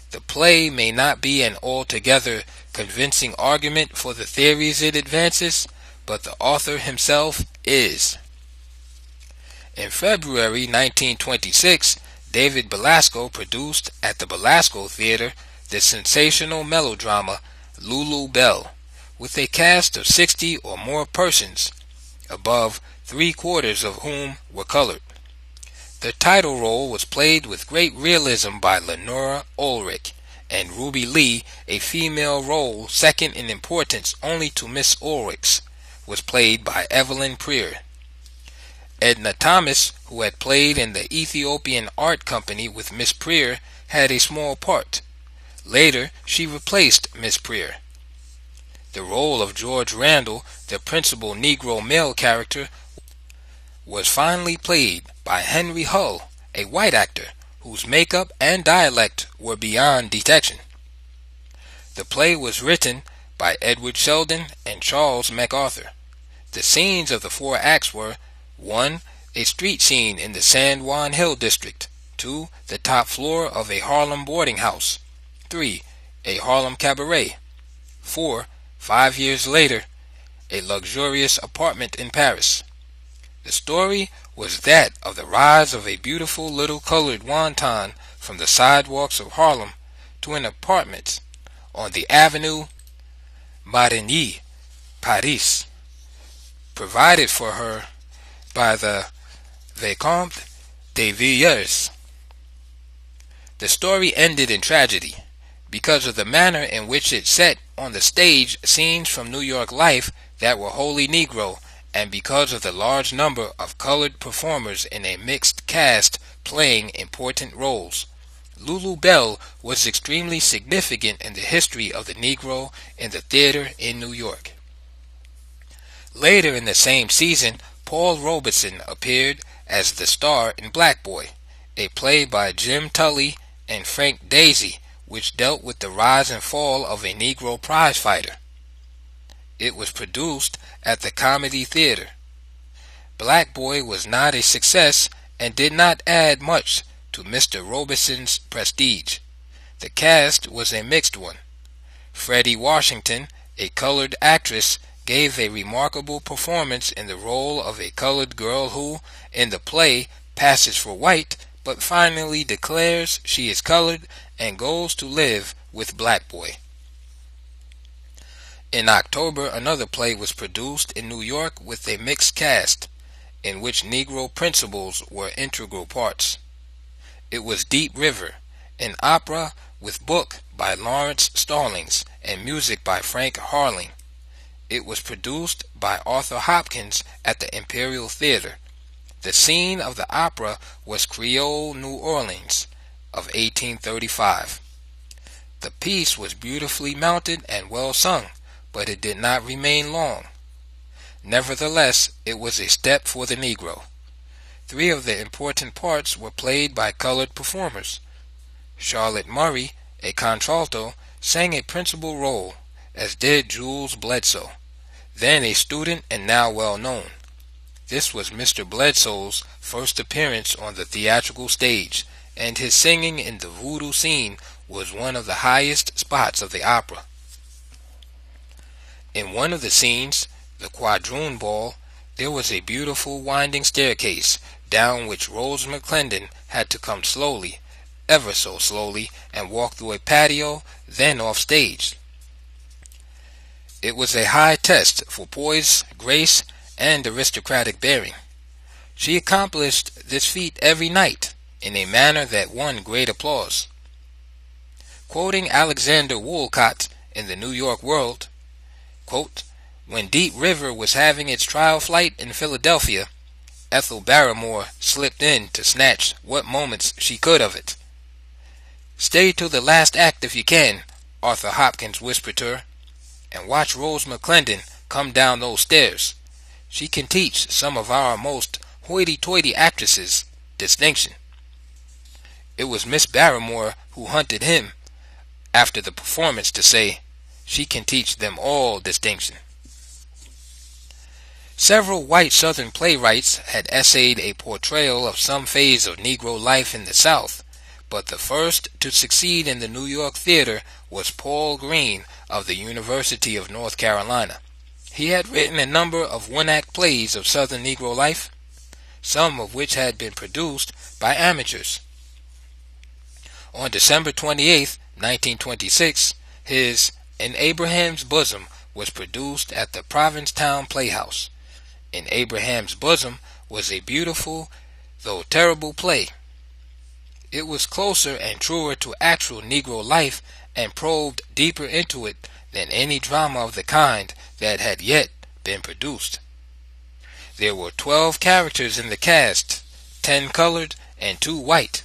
The play may not be an altogether convincing argument for the theories it advances, but the author himself is. In February 1926, David Belasco produced at the Belasco Theatre the sensational melodrama Lulu Bell, with a cast of 60 or more persons, above 3/4 of whom were colored. The title role was played with great realism by Lenora Ulrich, and Ruby Lee, a female role second in importance only to Miss Ulrich's, was played by Evelyn Prier. Edna Thomas, who had played in the Ethiopian Art Company with Miss Prier, had a small part. Later, she replaced Miss Prier. The role of George Randall, the principal Negro male character, was finally played by Henry Hull, a white actor whose makeup and dialect were beyond detection. The play was written by Edward Sheldon and Charles MacArthur. The scenes of the 4 acts were 1. A street scene in the San Juan Hill district. 2. The top floor of a Harlem boarding house. 3. A Harlem cabaret. 4. 5 years later, a luxurious apartment in Paris. The story was that of the rise of a beautiful little colored wanton from the sidewalks of Harlem to an apartment on the Avenue Marigny, Paris, provided for her by the Vicomte de Villiers. The story ended in tragedy because of the manner in which it set on the stage scenes from New York life that were wholly Negro, and because of the large number of colored performers in a mixed cast playing important roles. Lulu Bell was extremely significant in the history of the Negro in the theater in New York. Later in the same season, Paul Robeson appeared as the star in Black Boy, a play by Jim Tully and Frank Daisy, which dealt with the rise and fall of a Negro prizefighter. It was produced at the Comedy Theater. Black Boy was not a success and did not add much to Mr. Robeson's prestige. The cast was a mixed one. Freddie Washington, a colored actress, gave a remarkable performance in the role of a colored girl who, in the play, passes for white, but finally declares she is colored and goes to live with Black Boy. In October, another play was produced in New York with a mixed cast, in which Negro principals were integral parts. It was Deep River, an opera with book by Lawrence Stallings and music by Frank Harling. It was produced by Arthur Hopkins at the Imperial Theater. The scene of the opera was Creole New Orleans of 1835. The piece was beautifully mounted and well sung, but it did not remain long. Nevertheless, it was a step for the Negro. 3 of the important parts were played by colored performers. Charlotte Murray, a contralto, sang a principal role, as did Jules Bledsoe, then a student and now well known. This was Mr. Bledsoe's first appearance on the theatrical stage, and his singing in the voodoo scene was one of the highest spots of the opera. In one of the scenes, the Quadroon Ball, there was a beautiful winding staircase down which Rose McClendon had to come slowly, ever so slowly, and walk through a patio, then off stage. It was a high test for poise, grace, and aristocratic bearing. She accomplished this feat every night in a manner that won great applause. Quoting Alexander Woolcott in the New York World, quote, "When Deep River was having its trial flight in Philadelphia, Ethel Barrymore slipped in to snatch what moments she could of it. 'Stay till the last act if you can,' Arthur Hopkins whispered to her, 'and watch Rose McClendon come down those stairs. She can teach some of our most hoity-toity actresses distinction.' It was Miss Barrymore who hunted him after the performance to say, 'She can teach them all distinction.'" Several white Southern playwrights had essayed a portrayal of some phase of Negro life in the South, but the first to succeed in the New York theater was Paul Green of the University of North Carolina. He had written a number of one-act plays of Southern Negro life, some of which had been produced by amateurs. On December 28, 1926, his In Abraham's Bosom was produced at the Provincetown Playhouse. In Abraham's Bosom was a beautiful, though terrible play. It was closer and truer to actual Negro life and probed deeper into it than any drama of the kind that had yet been produced. There were 12 characters in the cast, 10 colored and 2 white.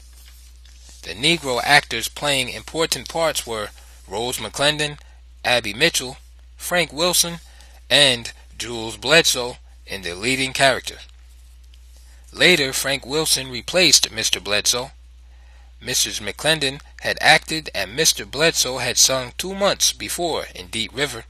The Negro actors playing important parts were Rose McClendon, Abby Mitchell, Frank Wilson, and Jules Bledsoe in the leading character. Later, Frank Wilson replaced Mr. Bledsoe. Mrs. McClendon had acted and Mr. Bledsoe had sung 2 months before in Deep River.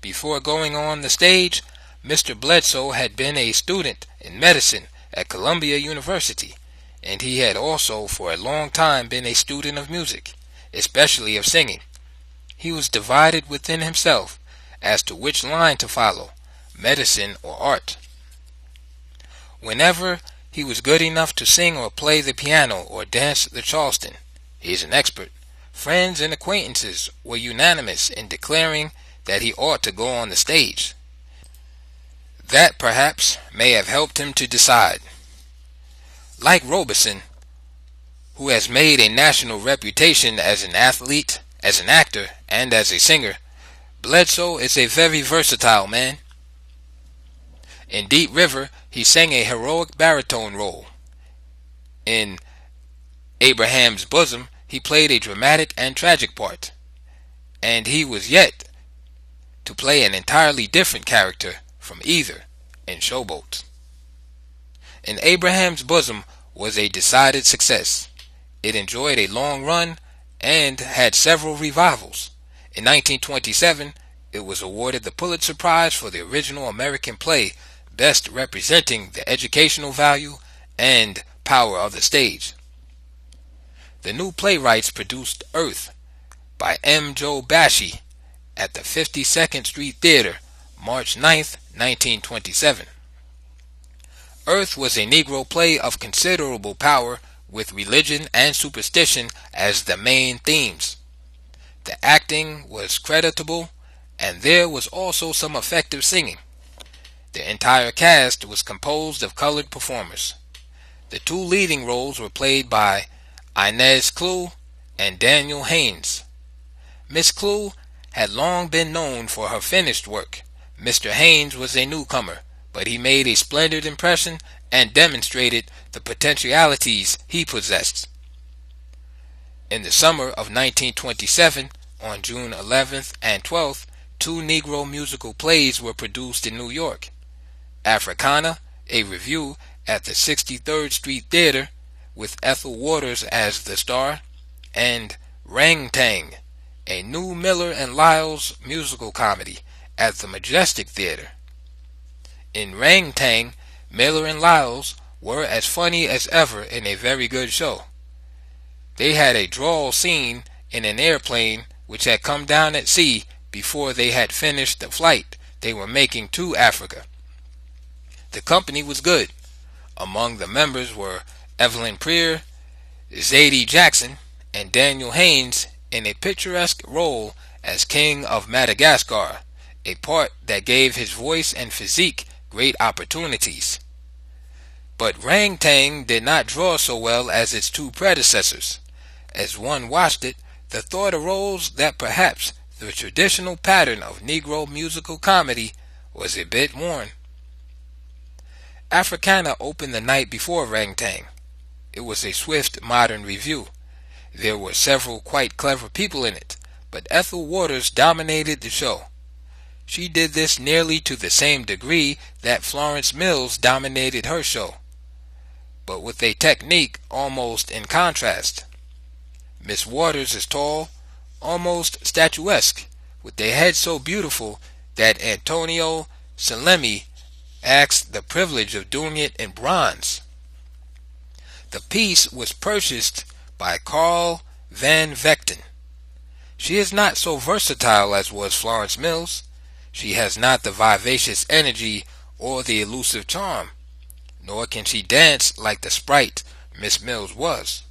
Before going on the stage, Mr. Bledsoe had been a student in medicine at Columbia University, and he had also for a long time been a student of music, especially of singing. He was divided within himself as to which line to follow, medicine or art. Whenever he was good enough to sing or play the piano or dance the Charleston, he is an expert, friends and acquaintances were unanimous in declaring that he ought to go on the stage. That perhaps may have helped him to decide. Like Robeson, who has made a national reputation as an athlete, as an actor, and as a singer, Bledsoe is a very versatile man. In Deep River, he sang a heroic baritone role. In Abraham's Bosom, he played a dramatic and tragic part. And he was yet to play an entirely different character from either in Showboat. In Abraham's Bosom was a decided success. It enjoyed a long run and had several revivals. In 1927, it was awarded the Pulitzer Prize for the original American play best representing the educational value and power of the stage. The new playwrights produced Earth by M. Joe Bashy at the 52nd Street Theater, March 9, 1927. Earth was a Negro play of considerable power with religion and superstition as the main themes. The acting was creditable, and there was also some effective singing. The entire cast was composed of colored performers. The two leading roles were played by Inez Clew and Daniel Haynes. Miss Clew had long been known for her finished work. Mr. Haynes was a newcomer, but he made a splendid impression and demonstrated the potentialities he possessed. In the summer of 1927, on June 11th and 12th, two Negro musical plays were produced in New York. Africana, a review at the 63rd Street Theater with Ethel Waters as the star, and Rang-Tang, a new Miller and Lyles musical comedy at the Majestic Theater. In Rang-Tang, Miller and Lyles were as funny as ever in a very good show. They had a droll scene in an airplane which had come down at sea before they had finished the flight they were making to Africa. The company was good. Among the members were Evelyn Prier, Zadie Jackson, and Daniel Haynes in a picturesque role as King of Madagascar, a part that gave his voice and physique great opportunities. But Rang-Tang did not draw so well as its two predecessors. As one watched it, the thought arose that perhaps the traditional pattern of Negro musical comedy was a bit worn. Africana opened the night before Rang-Tang. It was a swift modern review. There were several quite clever people in it, but Ethel Waters dominated the show. She did this nearly to the same degree that Florence Mills dominated her show, but with a technique almost in contrast. Miss Waters is tall, almost statuesque, with a head so beautiful that Antonio Salemi asked the privilege of doing it in bronze. The piece was purchased by Carl Van Vechten. She is not so versatile as was Florence Mills. She has not the vivacious energy or the elusive charm, nor can she dance like the sprite Miss Mills was.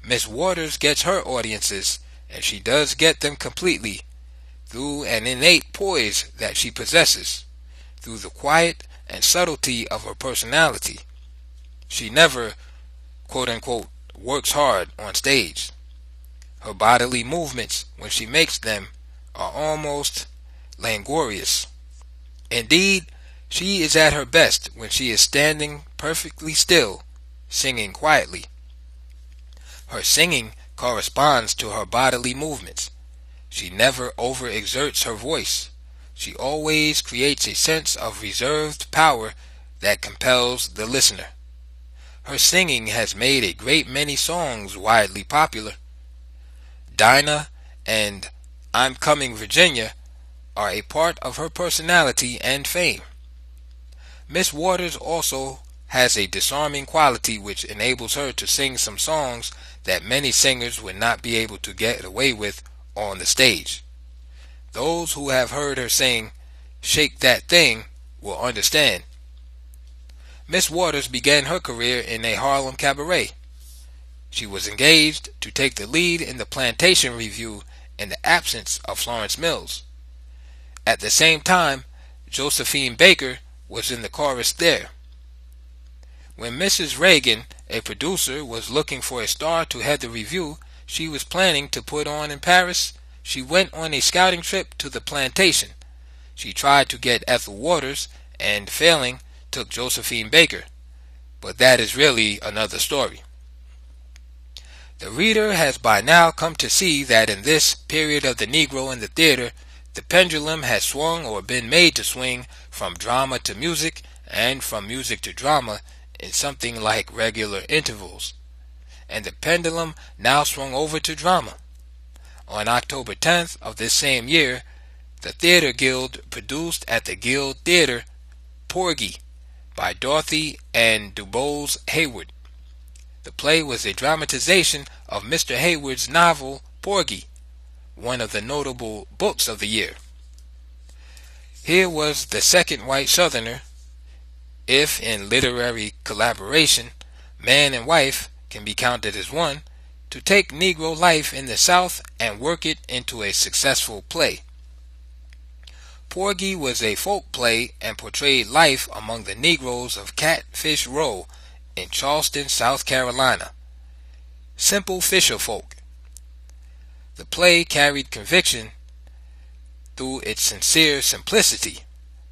Miss Waters gets her audiences, and she does get them completely, through an innate poise that she possesses, through the quiet and subtlety of her personality. She never, quote-unquote, works hard on stage. Her bodily movements, when she makes them, are almost languorous. Indeed, she is at her best when she is standing perfectly still, singing quietly. Her singing corresponds to her bodily movements. She never overexerts her voice. She always creates a sense of reserved power that compels the listener. Her singing has made a great many songs widely popular. Dinah and I'm Coming Virginia are a part of her personality and fame. Miss Waters also has a disarming quality which enables her to sing some songs that many singers would not be able to get away with on the stage. Those who have heard her sing Shake That Thing will understand. Miss Waters began her career in a Harlem cabaret. She was engaged to take the lead in the Plantation Review in the absence of Florence Mills. At the same time, Josephine Baker was in the chorus there. When Mrs. Reagan a producer was looking for a star to head the review she was planning to put on in Paris. She went on a scouting trip to the plantation. She tried to get Ethel Waters and, failing, took Josephine Baker. But that is really another story. The reader has by now come to see that in this period of the Negro in the theater, the pendulum has swung or been made to swing from drama to music and from music to drama in something like regular intervals. And the pendulum now swung over to drama. On October 10th of this same year, the Theater Guild produced at the Guild Theater Porgy by Dorothy and DuBose Hayward. The play was a dramatization of Mr. Hayward's novel Porgy, one of the notable books of the year. Here was the second white Southerner, if in literary collaboration man and wife can be counted as one, to take Negro life in the South and work it into a successful play. Porgy was a folk play and portrayed life among the Negroes of Catfish Row in Charleston, South Carolina. Simple fisher folk. The play carried conviction through its sincere simplicity,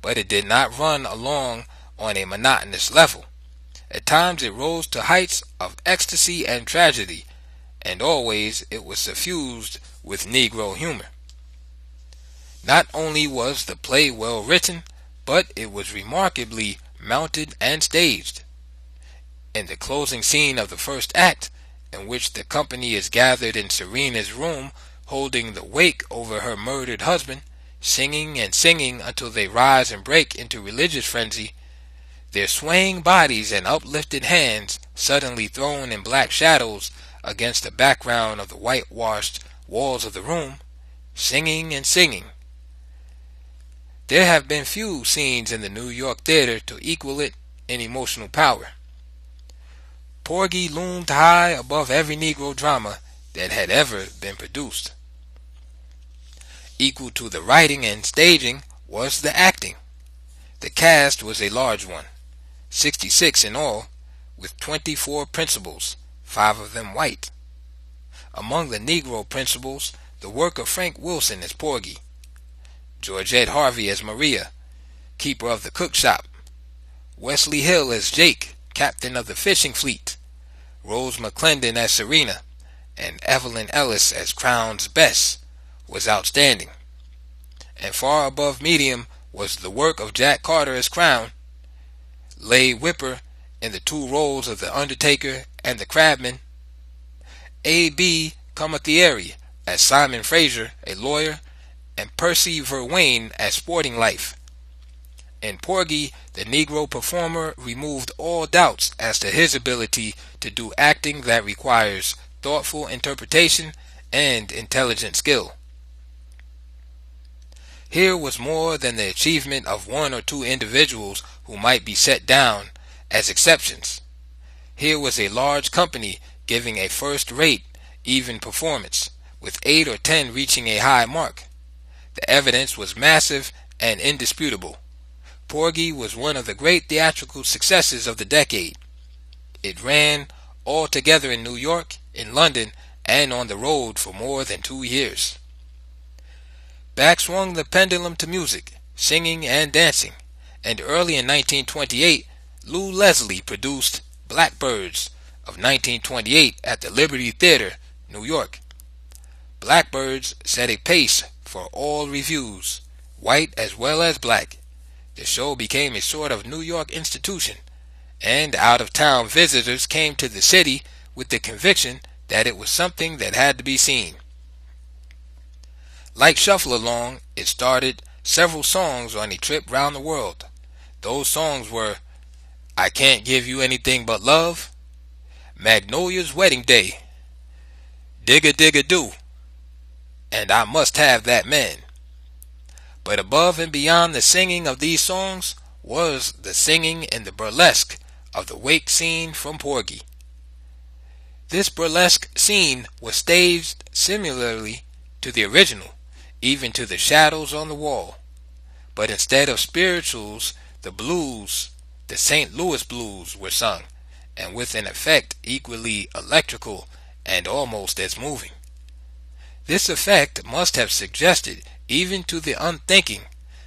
but it did not run along on a monotonous level. At times it rose to heights of ecstasy and tragedy, and always it was suffused with Negro humor. Not only was the play well written, but it was remarkably mounted and staged. In the closing scene of the first act, in which the company is gathered in Serena's room holding the wake over her murdered husband, singing and singing until they rise and break into religious frenzy, their swaying bodies and uplifted hands suddenly thrown in black shadows against the background of the whitewashed walls of the room, singing and singing. There have been few scenes in the New York theater to equal it in emotional power. Porgy loomed high above every Negro drama that had ever been produced. Equal to the writing and staging was the acting. The cast was a large one, 66 in all, with 24 principals, 5 of them white. Among the Negro principals, the work of Frank Wilson as Porgy, Georgette Harvey as Maria, keeper of the cook shop, Wesley Hill as Jake, captain of the fishing fleet, Rose McClendon as Serena, and Evelyn Ellis as Crown's Bess, was outstanding. And far above medium was the work of Jack Carter as Crown, Leigh Whipper in the two roles of the Undertaker and the Crabman, A.B. Comothieri as Simon Fraser, a lawyer, and Percy Verwain as Sporting Life. In Porgy, the Negro performer removed all doubts as to his ability to do acting that requires thoughtful interpretation and intelligent skill. Here was more than the achievement of one or two individuals who might be set down as exceptions. Here was a large company giving a first-rate, even performance, with 8 or 10 reaching a high mark. The evidence was massive and indisputable. Porgy was one of the great theatrical successes of the decade. It ran all together in New York, in London, and on the road for more than 2 years. Back swung the pendulum to music, singing and dancing, and early in 1928, Lou Leslie produced Blackbirds of 1928 at the Liberty Theater, New York. Blackbirds set a pace for all reviews, white as well as black. The show became a sort of New York institution, and out-of-town visitors came to the city with the conviction that it was something that had to be seen. Like Shuffle Along, it started several songs on a trip round the world. Those songs were I Can't Give You Anything But Love, Magnolia's Wedding Day, Dig-a-Dig-a-Doo, and I Must Have That Man. But above and beyond the singing of these songs was the singing in the burlesque of the wake scene from Porgy. This burlesque scene was staged similarly to the original, even to the shadows on the wall. But instead of spirituals, the blues, the St. Louis blues, were sung, and with an effect equally electrical and almost as moving. This effect must have suggested, even to the unthinking,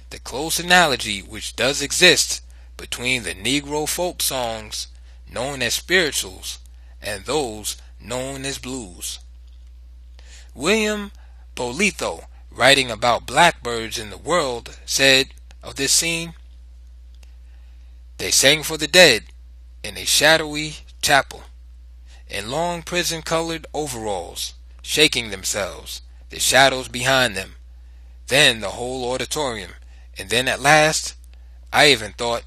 the close analogy which does exist between the Negro folk songs known as spirituals and those known as blues. William Bolitho, writing about blackbirds in the world, said of this scene, "They sang for the dead in a shadowy chapel, in long prison-colored overalls, shaking themselves, the shadows behind them, then the whole auditorium, and then at last, I even thought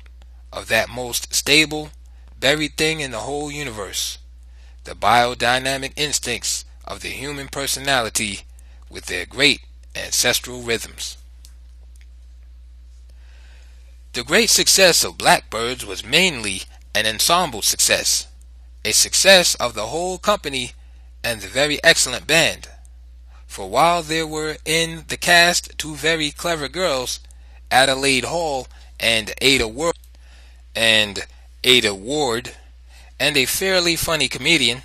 of that most stable, buried thing in the whole universe, the biodynamic instincts of the human personality with their great ancestral rhythms." The great success of Blackbirds was mainly an ensemble success, a success of the whole company and the very excellent band. For while there were in the cast two very clever girls, Adelaide Hall and Ada Ward, and a fairly funny comedian,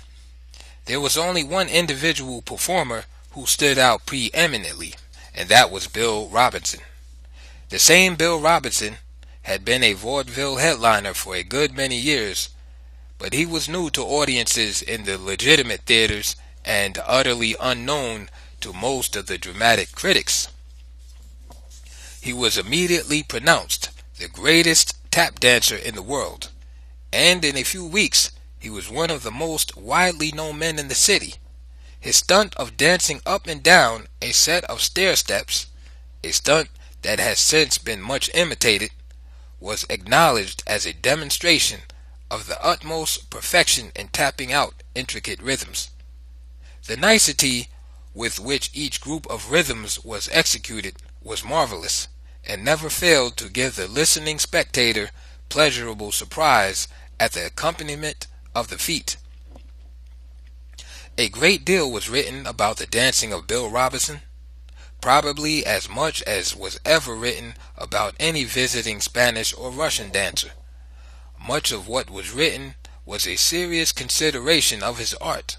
there was only one individual performer who stood out preeminently, and that was Bill Robinson. The same Bill Robinson had been a vaudeville headliner for a good many years, but he was new to audiences in the legitimate theaters and utterly unknown to most of the dramatic critics. He was immediately pronounced the greatest tap dancer in the world, and in a few weeks he was one of the most widely known men in the city. His stunt of dancing up and down a set of stair steps, a stunt that has since been much imitated, was acknowledged as a demonstration of the utmost perfection in tapping out intricate rhythms. The nicety with which each group of rhythms was executed was marvelous, and never failed to give the listening spectator pleasurable surprise at the accompaniment of the feat. A great deal was written about the dancing of Bill Robinson, probably as much as was ever written about any visiting Spanish or Russian dancer. Much of what was written was a serious consideration of his art.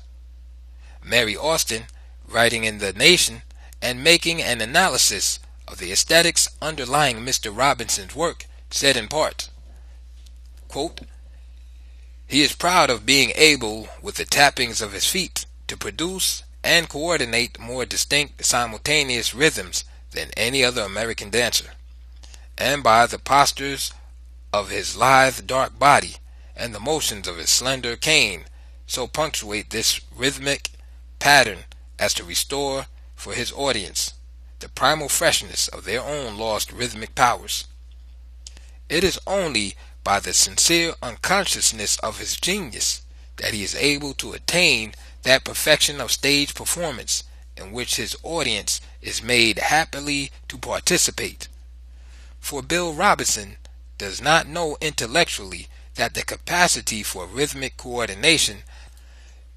Mary Austin, writing in The Nation and making an analysis of the aesthetics underlying Mr. Robinson's work, said in part, quote, "He is proud of being able, with the tappings of his feet, to produce and coordinate more distinct simultaneous rhythms than any other American dancer, and by the postures of his lithe dark body and the motions of his slender cane so punctuate this rhythmic pattern as to restore for his audience the primal freshness of their own lost rhythmic powers. It is only by the sincere unconsciousness of his genius that he is able to attain that perfection of stage performance in which his audience is made happily to participate. For Bill Robinson does not know intellectually that the capacity for rhythmic coordination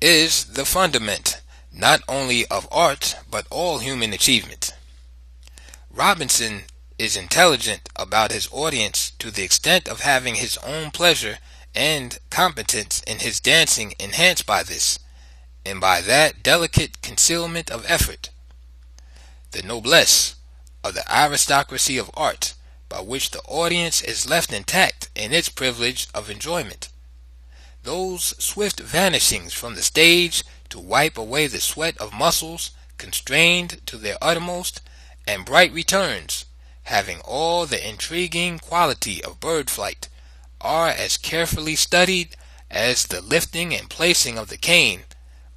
is the fundament not only of art but all human achievement. Robinson is intelligent about his audience to the extent of having his own pleasure and competence in his dancing enhanced by this, and by that delicate concealment of effort, the noblesse of the aristocracy of art, by which the audience is left intact in its privilege of enjoyment. Those swift vanishings from the stage to wipe away the sweat of muscles constrained to their uttermost, and bright returns, having all the intriguing quality of bird flight, are as carefully studied as the lifting and placing of the cane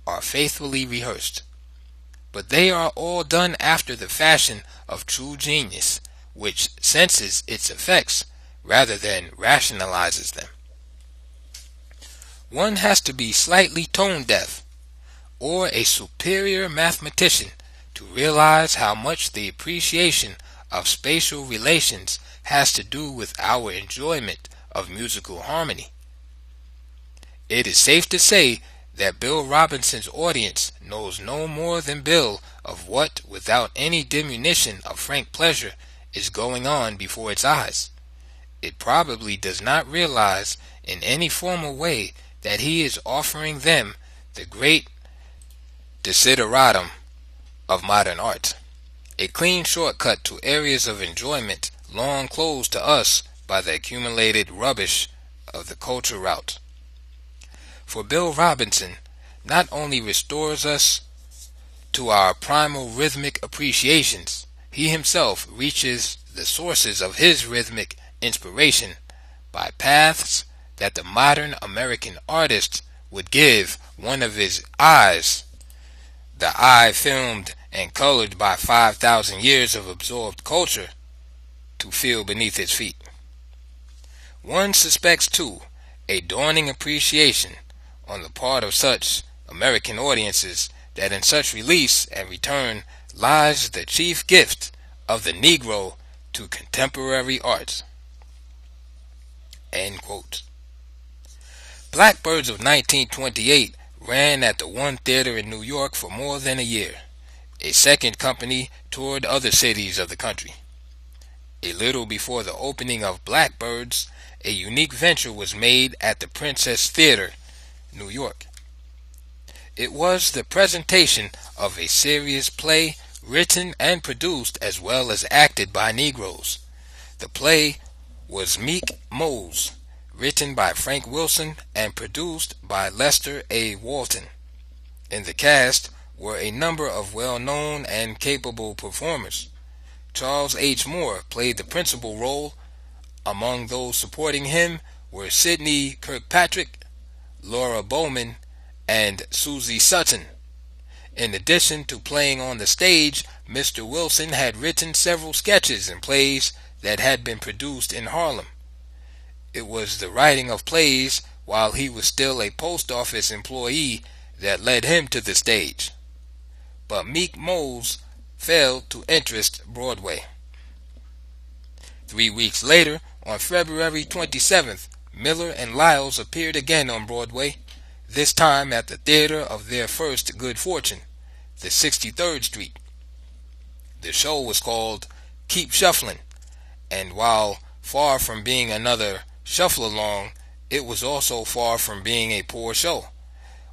are faithfully rehearsed. But they are all done after the fashion of true genius, which senses its effects rather than rationalizes them. One has to be slightly tone deaf, or a superior mathematician, to realize how much the appreciation of spatial relations has to do with our enjoyment of musical harmony. It is safe to say that Bill Robinson's audience knows no more than Bill of what, without any diminution of frank pleasure, is going on before its eyes. It probably does not realize in any formal way that he is offering them the great desideratum of modern art, a clean shortcut to areas of enjoyment long closed to us by the accumulated rubbish of the culture route. For Bill Robinson not only restores us to our primal rhythmic appreciations, he himself reaches the sources of his rhythmic inspiration by paths that the modern American artist would give one of his eyes, the eye filmed and colored by 5,000 years of absorbed culture, to feel beneath his feet. One suspects, too, a dawning appreciation on the part of such American audiences that in such release and return lies the chief gift of the Negro to contemporary art. End quote. Blackbirds of 1928 ran at the One Theater in New York for more than a year. A second company toured other cities of the country. A little before the opening of Blackbirds, a unique venture was made at the Princess Theater, New York. It was the presentation of a serious play written and produced as well as acted by Negroes. The play was Meek Mose, written by Frank Wilson and produced by Lester A. Walton. In the cast were a number of well-known and capable performers. Charles H. Moore played the principal role. Among those supporting him were Sidney Kirkpatrick, Laura Bowman, and Susie Sutton. In addition to playing on the stage, Mr. Wilson had written several sketches and plays that had been produced in Harlem. It was the writing of plays while he was still a post office employee that led him to the stage. But Meek Mose failed to interest Broadway. 3 weeks later, on February 27th, Miller and Lyles appeared again on Broadway, this time at the theater of their first good fortune, the 63rd Street. The show was called Keep Shufflin', and while far from being another shuffle-along, it was also far from being a poor show.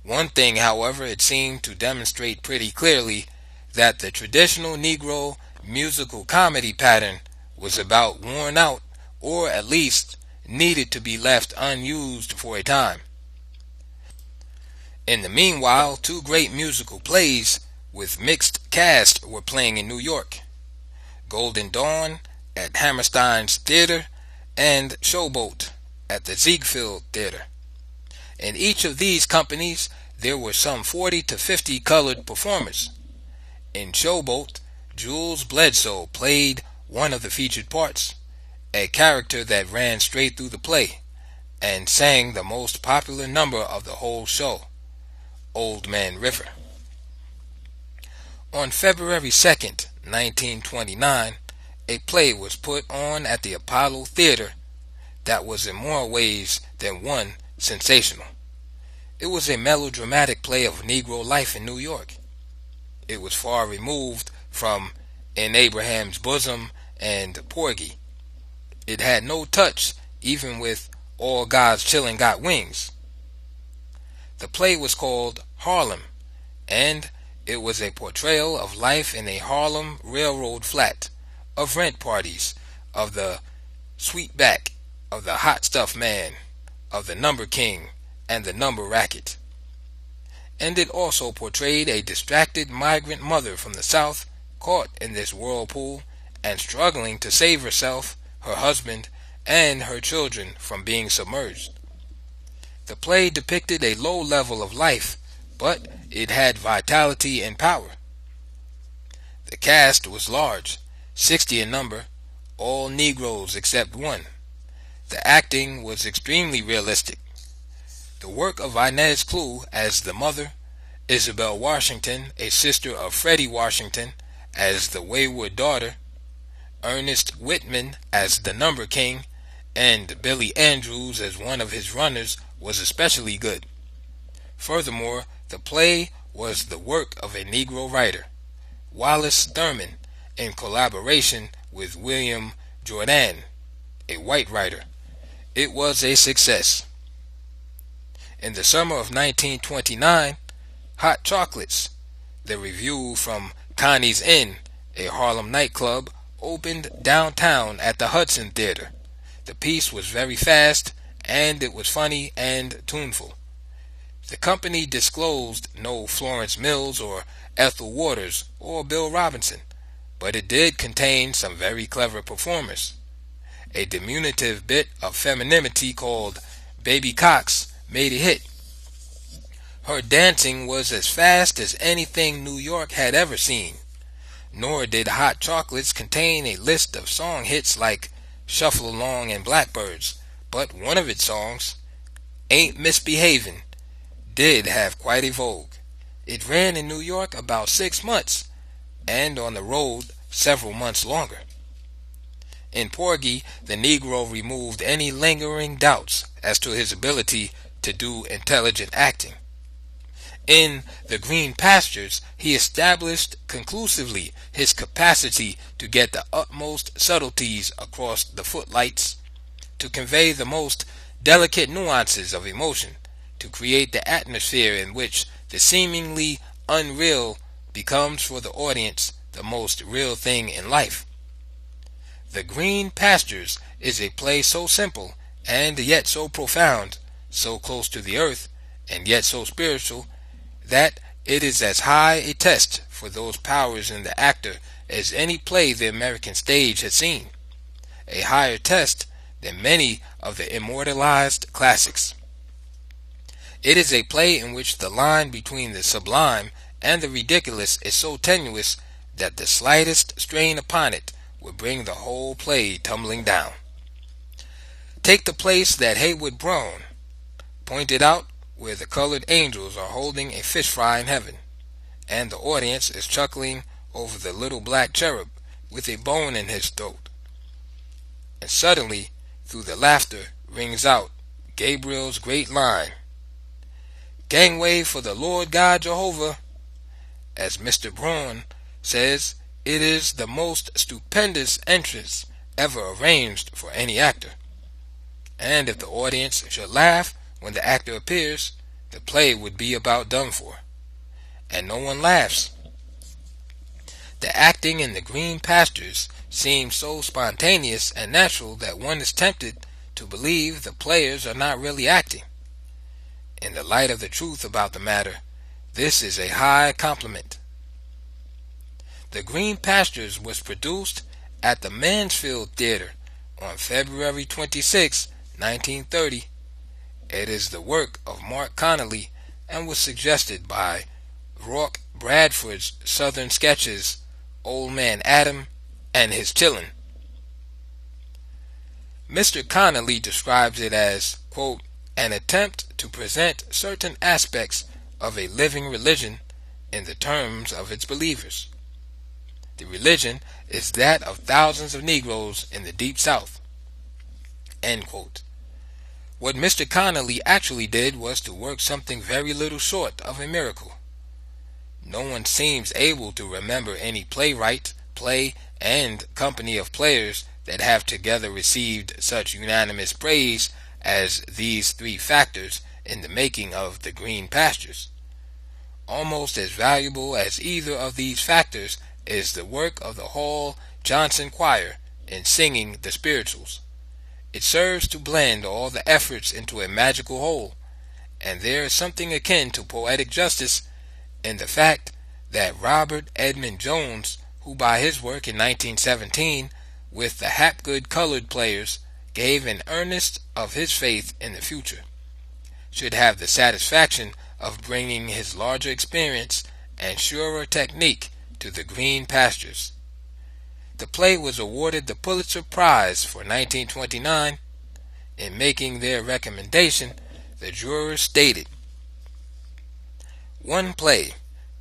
One thing, however, it seemed to demonstrate pretty clearly, that the traditional Negro musical comedy pattern was about worn out, or at least needed to be left unused for a time. In the meanwhile, two great musical plays with mixed cast were playing in New York: Golden Dawn at Hammerstein's Theater and Showboat at the Ziegfeld Theater. In each of these companies there were some 40 to 50 colored performers. In Showboat, Jules Bledsoe played one of the featured parts, a character that ran straight through the play, and sang the most popular number of the whole show, Old Man River. On February 2nd, 1929, a play was put on at the Apollo Theater that was in more ways than one sensational. It was a melodramatic play of Negro life in New York. It was far removed from In Abraham's Bosom and Porgy. It had no touch even with All God's Children Got Wings. The play was called Harlem, and it was a portrayal of life in a Harlem railroad flat, of rent parties, of the sweetback, of the hot stuff man, of the number king, and the number racket. And it also portrayed a distracted migrant mother from the South caught in this whirlpool and struggling to save herself, her husband, and her children from being submerged. The play depicted a low level of life, but it had vitality and power. The cast was large, 60 in number, all Negroes except one. The acting was extremely realistic. The work of Inez Clew as the mother, Isabel Washington, a sister of Freddie Washington, as the wayward daughter, Ernest Whitman as the number king, and Billy Andrews as one of his runners was especially good. Furthermore, the play was the work of a Negro writer, Wallace Thurman, in collaboration with William Jordan, a white writer. It was a success. In the summer of 1929, Hot Chocolates, the review from Connie's Inn, a Harlem nightclub, opened downtown at the Hudson Theater. The piece was very fast, and it was funny and tuneful. The company disclosed no Florence Mills or Ethel Waters or Bill Robinson, but it did contain some very clever performers. A diminutive bit of femininity called Baby Cox made a hit. Her dancing was as fast as anything New York had ever seen. Nor did Hot Chocolates contain a list of song hits like Shuffle Along and Blackbirds, but one of its songs, Ain't Misbehavin', did have quite a vogue. It ran in New York about 6 months, and on the road several months longer. In Porgy, the Negro removed any lingering doubts as to his ability to do intelligent acting. In The Green Pastures, he established conclusively his capacity to get the utmost subtleties across the footlights, to convey the most delicate nuances of emotion, to create the atmosphere in which the seemingly unreal becomes for the audience the most real thing in life. The Green Pastures is a play so simple and yet so profound, so close to the earth and yet so spiritual, that it is as high a test for those powers in the actor as any play the American stage has seen, a higher test than many of the immortalized classics. It is a play in which the line between the sublime and the ridiculous is so tenuous that the slightest strain upon it would bring the whole play tumbling down. Take the place that Haywood Brown pointed out, where the colored angels are holding a fish fry in heaven, and the audience is chuckling over the little black cherub with a bone in his throat. And suddenly, through the laughter, rings out Gabriel's great line, "Gangway for the Lord God Jehovah." As Mr. Braun says, it is the most stupendous entrance ever arranged for any actor. And if the audience should laugh when the actor appears, the play would be about done for. And no one laughs. The acting in The Green Pastures seems so spontaneous and natural that one is tempted to believe the players are not really acting. In the light of the truth about the matter, this is a high compliment. The Green Pastures was produced at the Mansfield Theater on February 26, 1930. It is the work of Mark Connolly and was suggested by Rourke Bradford's Southern sketches Old Man Adam and His Chillin'. Mr. Connolly describes it as, quote, an attempt to present certain aspects of a living religion in the terms of its believers. The religion is that of thousands of Negroes in the Deep South. End quote. What Mr. Connolly actually did was to work something very little short of a miracle. No one seems able to remember any playwright, play, and company of players that have together received such unanimous praise as these three factors in the making of The Green Pastures. Almost as valuable as either of these factors is the work of the Hall Johnson Choir in singing the spirituals. It serves to blend all the efforts into a magical whole, and there is something akin to poetic justice in the fact that Robert Edmond Jones, who by his work in 1917 with the Hapgood Colored Players gave an earnest of his faith in the future, should have the satisfaction of bringing his larger experience and surer technique to The Green Pastures. The play was awarded the Pulitzer Prize for 1929. In making their recommendation, the jurors stated, "One play,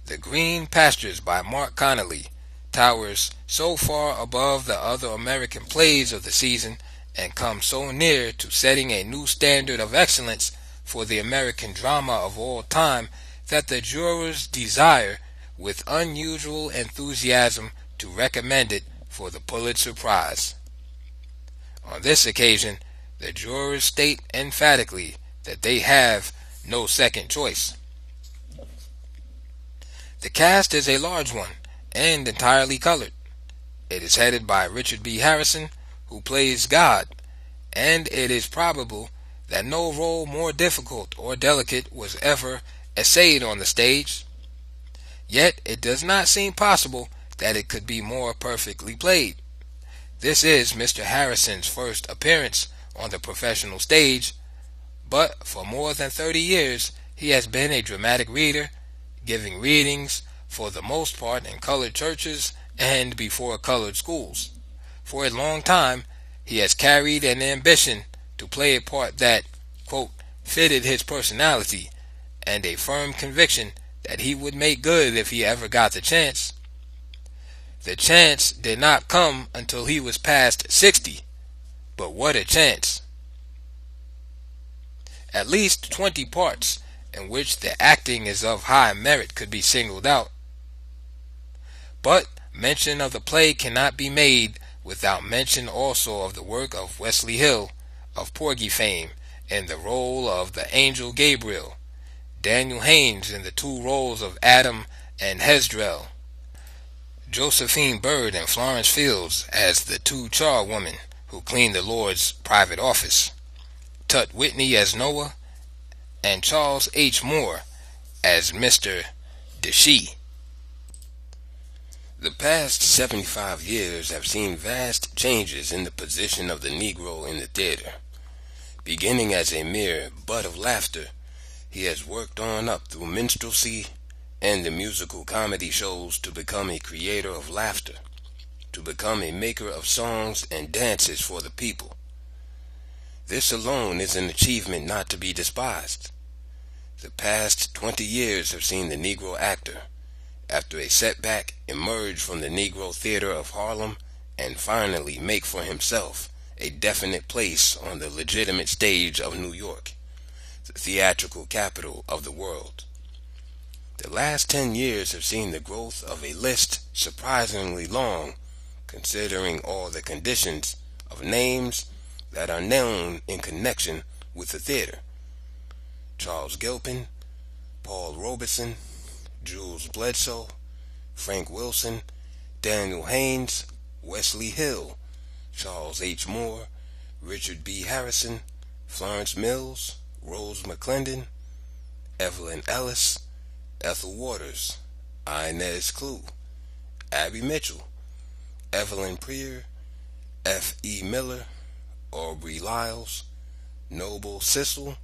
The Green Pastures by Mark Connolly, towers so far above the other American plays of the season and comes so near to setting a new standard of excellence for the American drama of all time that the jurors desire with unusual enthusiasm to recommend it for the Pulitzer Prize." On this occasion, the jurors state emphatically that they have no second choice. The cast is a large one and entirely colored. It is headed by Richard B. Harrison, who plays God, and it is probable that no role more difficult or delicate was ever essayed on the stage. Yet it does not seem possible that it could be more perfectly played. This is Mr. Harrison's first appearance on the professional stage, but for more than 30 years he has been a dramatic reader, giving readings for the most part in colored churches and before colored schools. For a long time he has carried an ambition to play a part that, quote, fitted his personality, and a firm conviction that he would make good if he ever got the chance. The chance did not come until he was past 60, but what a chance. At least 20 parts in which the acting is of high merit could be singled out. But mention of the play cannot be made without mention also of the work of Wesley Hill, of Porgy fame, in the role of the angel Gabriel, Daniel Haynes in the two roles of Adam and Hezrel, Josephine Byrd and Florence Fields as the two charwomen who cleaned the Lord's private office, Tut Whitney as Noah, and Charles H. Moore as Mr. Deshee. The past 75 years have seen vast changes in the position of the Negro in the theater. Beginning as a mere butt of laughter, he has worked on up through minstrelsy and the musical comedy shows to become a creator of laughter, to become a maker of songs and dances for the people. This alone is an achievement not to be despised. The past 20 years have seen the Negro actor, after a setback, emerge from the Negro Theater of Harlem and finally make for himself a definite place on the legitimate stage of New York, the theatrical capital of the world. The last 10 years have seen the growth of a list surprisingly long, considering all the conditions of names that are known in connection with the theater. Charles Gilpin, Paul Robeson, Jules Bledsoe, Frank Wilson, Daniel Haynes, Wesley Hill, Charles H. Moore, Richard B. Harrison, Florence Mills, Rose McClendon, Evelyn Ellis, Ethel Waters, Inez Clew, Abby Mitchell, Evelyn Prier, F. E. Miller, Aubrey Lyles, Noble Sissel,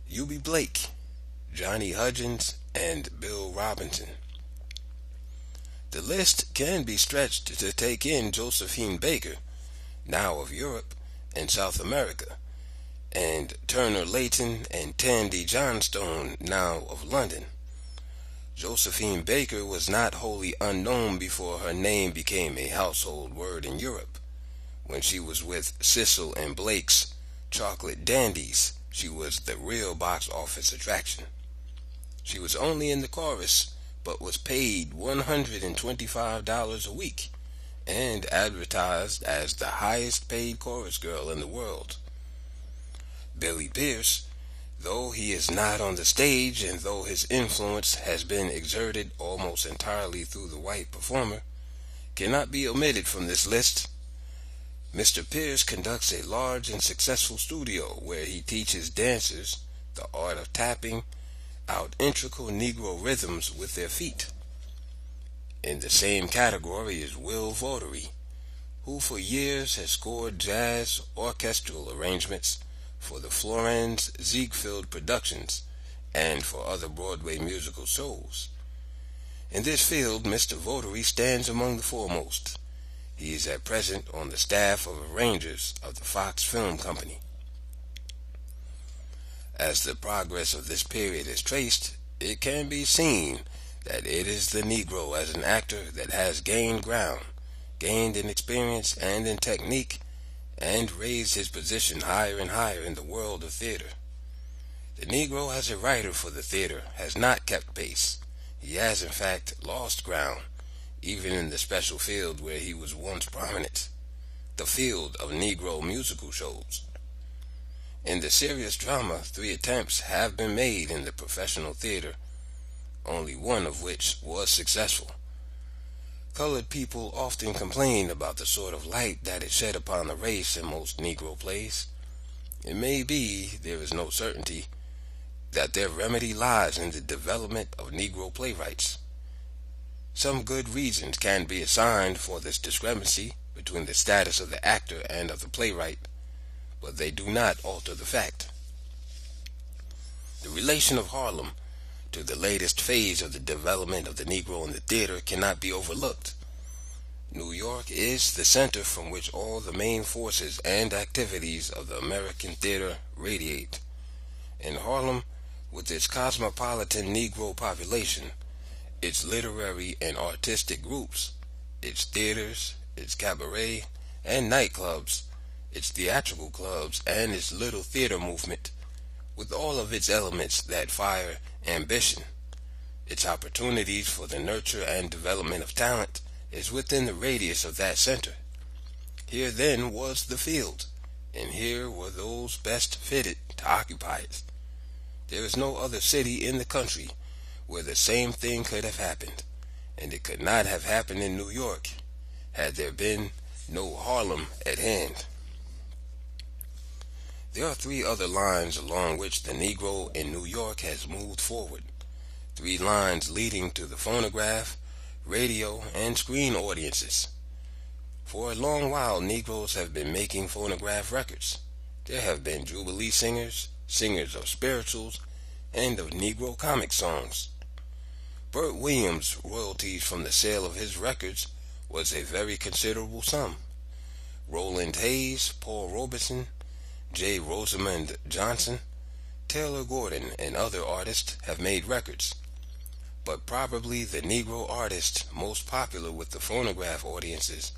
Eubie Blake, Johnny Hudgens, and Bill Robinson. The list can be stretched to take in Josephine Baker, now of Europe and South America, and Turner Layton and Tandy Johnstone, now of London. Josephine Baker was not wholly unknown before her name became a household word in Europe. When she was with Sissel and Blake's Chocolate Dandies, she was the real box office attraction. She was only in the chorus, but was paid $125 a week and advertised as the highest paid chorus girl in the world. Billy Pierce, though he is not on the stage and though his influence has been exerted almost entirely through the white performer, cannot be omitted from this list. Mr. Pierce conducts a large and successful studio where he teaches dancers the art of tapping out intricate Negro rhythms with their feet. In the same category is Will Votery, who for years has scored jazz orchestral arrangements for the Florence Ziegfeld Productions and for other Broadway musical shows. In this field, Mr. Votery stands among the foremost. He is at present on the staff of arrangers of the Fox Film Company. As the progress of this period is traced, it can be seen that it is the Negro as an actor that has gained ground, gained in experience and in technique, and raised his position higher and higher in the world of theater. The Negro as a writer for the theater has not kept pace. He has in fact lost ground, even in the special field where he was once prominent, the field of Negro musical shows. In the serious drama, 3 attempts have been made in the professional theater, only one of which was successful. Colored people often complain about the sort of light that is shed upon the race in most Negro plays. It may be there is no certainty that their remedy lies in the development of Negro playwrights. Some good reasons can be assigned for this discrepancy between the status of the actor and of the playwright, but they do not alter the fact. The relation of Harlem to the latest phase of the development of the Negro in the theater cannot be overlooked. New York is the center from which all the main forces and activities of the American theater radiate. In Harlem, with its cosmopolitan Negro population, its literary and artistic groups, its theaters, its cabaret and nightclubs, its theatrical clubs, and its little theater movement, with all of its elements that fire ambition, its opportunities for the nurture and development of talent is within the radius of that center. Here then was the field, and here were those best fitted to occupy it. There is no other city in the country where the same thing could have happened, and it could not have happened in New York had there been no Harlem at hand. There are 3 other lines along which the Negro in New York has moved forward, 3 lines leading to the phonograph, radio, and screen audiences. For a long while, Negroes have been making phonograph records. There have been Jubilee singers, singers of spirituals, and of Negro comic songs. Burt Williams' royalties from the sale of his records was a very considerable sum. Roland Hayes, Paul Robeson, J. Rosamond Johnson, Taylor Gordon, and other artists have made records. But probably the Negro artists most popular with the phonograph audiences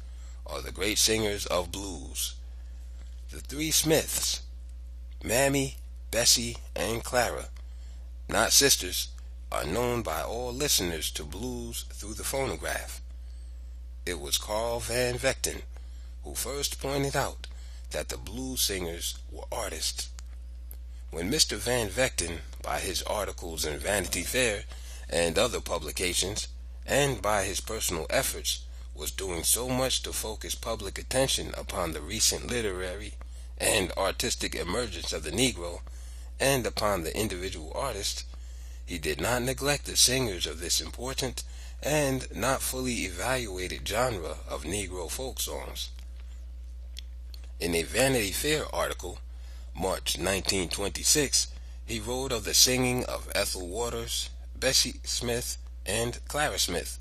are the great singers of blues. The 3 Smiths, Mammy, Bessie, and Clara, not sisters, are known by all listeners to blues through the phonograph. It was Carl Van Vechten who first pointed out that the blues singers were artists. When Mr. Van Vechten, by his articles in Vanity Fair and other publications, and by his personal efforts, was doing so much to focus public attention upon the recent literary and artistic emergence of the Negro, and upon the individual artist, he did not neglect the singers of this important and not fully evaluated genre of Negro folk songs. In a Vanity Fair article, March 1926, he wrote of the singing of Ethel Waters, Bessie Smith, and Clara Smith,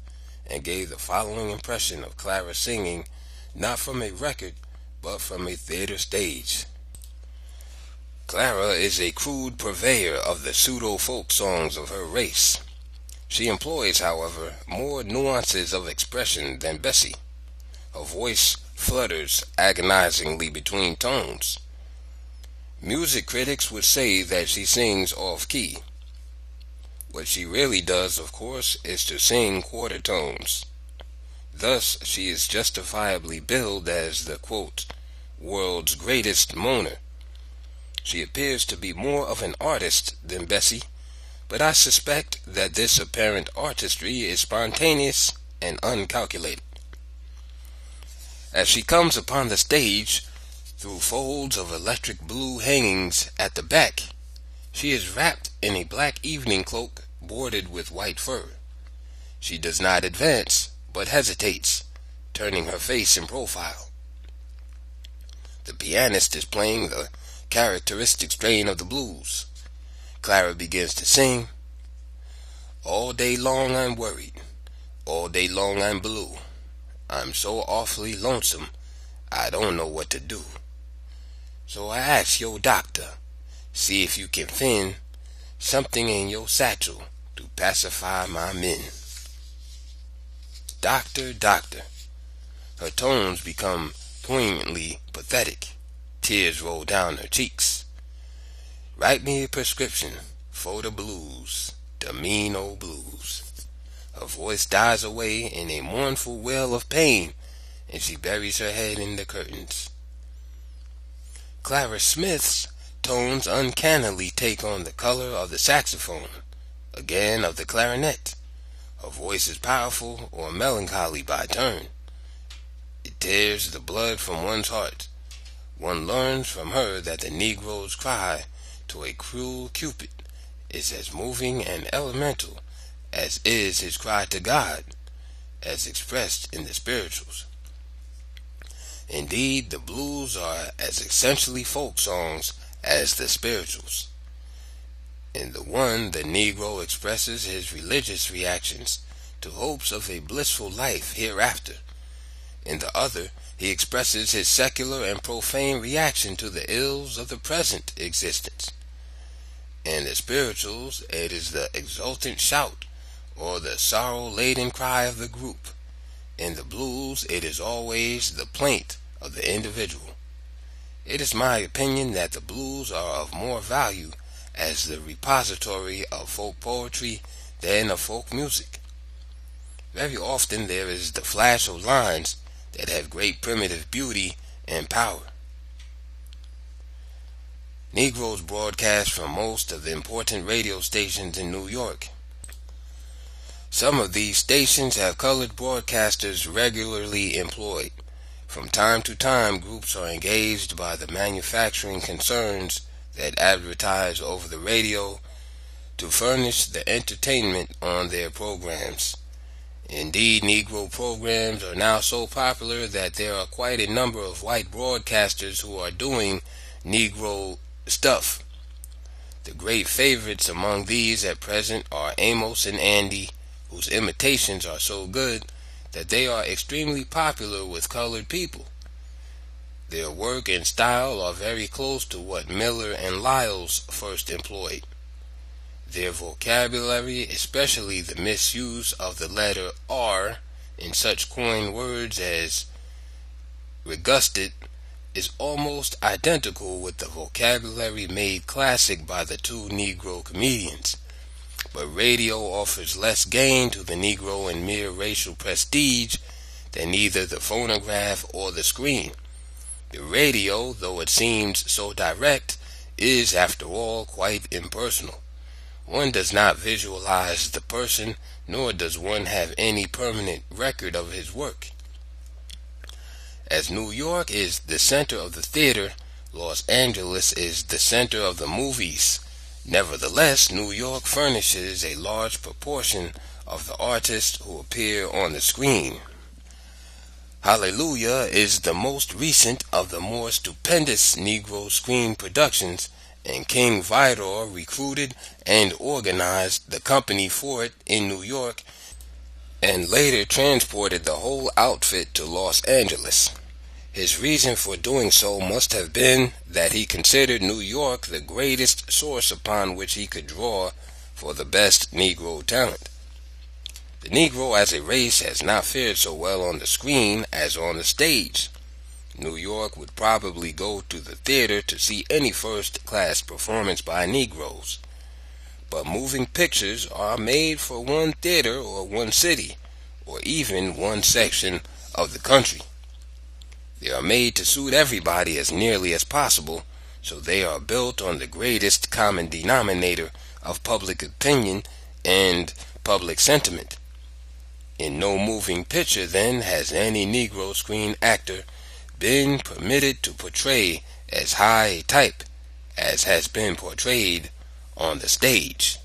and gave the following impression of Clara singing not from a record, but from a theater stage. Clara is a crude purveyor of the pseudo-folk songs of her race. She employs, however, more nuances of expression than Bessie. Her voice flutters agonizingly between tones. Music critics would say that she sings off-key. What she really does, of course, is to sing quarter tones. Thus, she is justifiably billed as the, quote, world's greatest moaner. She appears to be more of an artist than Bessie, but I suspect that this apparent artistry is spontaneous and uncalculated. As she comes upon the stage, through folds of electric blue hangings at the back, she is wrapped in a black evening cloak bordered with white fur. She does not advance, but hesitates, turning her face in profile. The pianist is playing the characteristic strain of the blues. Clara begins to sing, all day long I'm worried, all day long I'm blue. I'm so awfully lonesome, I don't know what to do. So I ask your doctor, see if you can find something in your satchel to pacify my men. Doctor, doctor. Her tones become poignantly pathetic. Tears roll down her cheeks. Write me a prescription for the blues, the mean old blues. Her voice dies away in a mournful wail of pain, and she buries her head in the curtains. Clara Smith's tones uncannily take on the color of the saxophone, again of the clarinet. Her voice is powerful or melancholy by turn. It tears the blood from one's heart. One learns from her that the Negro's cry to a cruel Cupid is as moving and elemental as is his cry to God, as expressed in the spirituals. Indeed, the blues are as essentially folk songs as the spirituals. In the one, the Negro expresses his religious reactions to hopes of a blissful life hereafter. In the other, he expresses his secular and profane reaction to the ills of the present existence. In the spirituals, it is the exultant shout or the sorrow-laden cry of the group. In the blues, it is always the plaint of the individual. It is my opinion that the blues are of more value as the repository of folk poetry than of folk music. Very often there is the flash of lines that have great primitive beauty and power. Negroes broadcast from most of the important radio stations in New York. Some of these stations have colored broadcasters regularly employed. From time to time, groups are engaged by the manufacturing concerns that advertise over the radio to furnish the entertainment on their programs. Indeed, Negro programs are now so popular that there are quite a number of white broadcasters who are doing Negro stuff. The great favorites among these at present are Amos and Andy, whose imitations are so good that they are extremely popular with colored people. Their work and style are very close to what Miller and Lyles first employed. Their vocabulary, especially the misuse of the letter R in such coined words as regusted, is almost identical with the vocabulary made classic by the two Negro comedians. But radio offers less gain to the Negro in mere racial prestige than either the phonograph or the screen. The radio, though it seems so direct, is after all quite impersonal. One does not visualize the person, nor does one have any permanent record of his work. As New York is the center of the theater, Los Angeles is the center of the movies. Nevertheless, New York furnishes a large proportion of the artists who appear on the screen. Hallelujah is the most recent of the more stupendous Negro screen productions, and King Vidor recruited and organized the company for it in New York and later transported the whole outfit to Los Angeles. His reason for doing so must have been that he considered New York the greatest source upon which he could draw for the best Negro talent. The Negro as a race has not fared so well on the screen as on the stage. New York would probably go to the theater to see any first-class performance by Negroes. But moving pictures are made for one theater or one city, or even one section of the country. They are made to suit everybody as nearly as possible, so they are built on the greatest common denominator of public opinion and public sentiment. In no moving picture, then, has any Negro screen actor been permitted to portray as high a type as has been portrayed on the stage.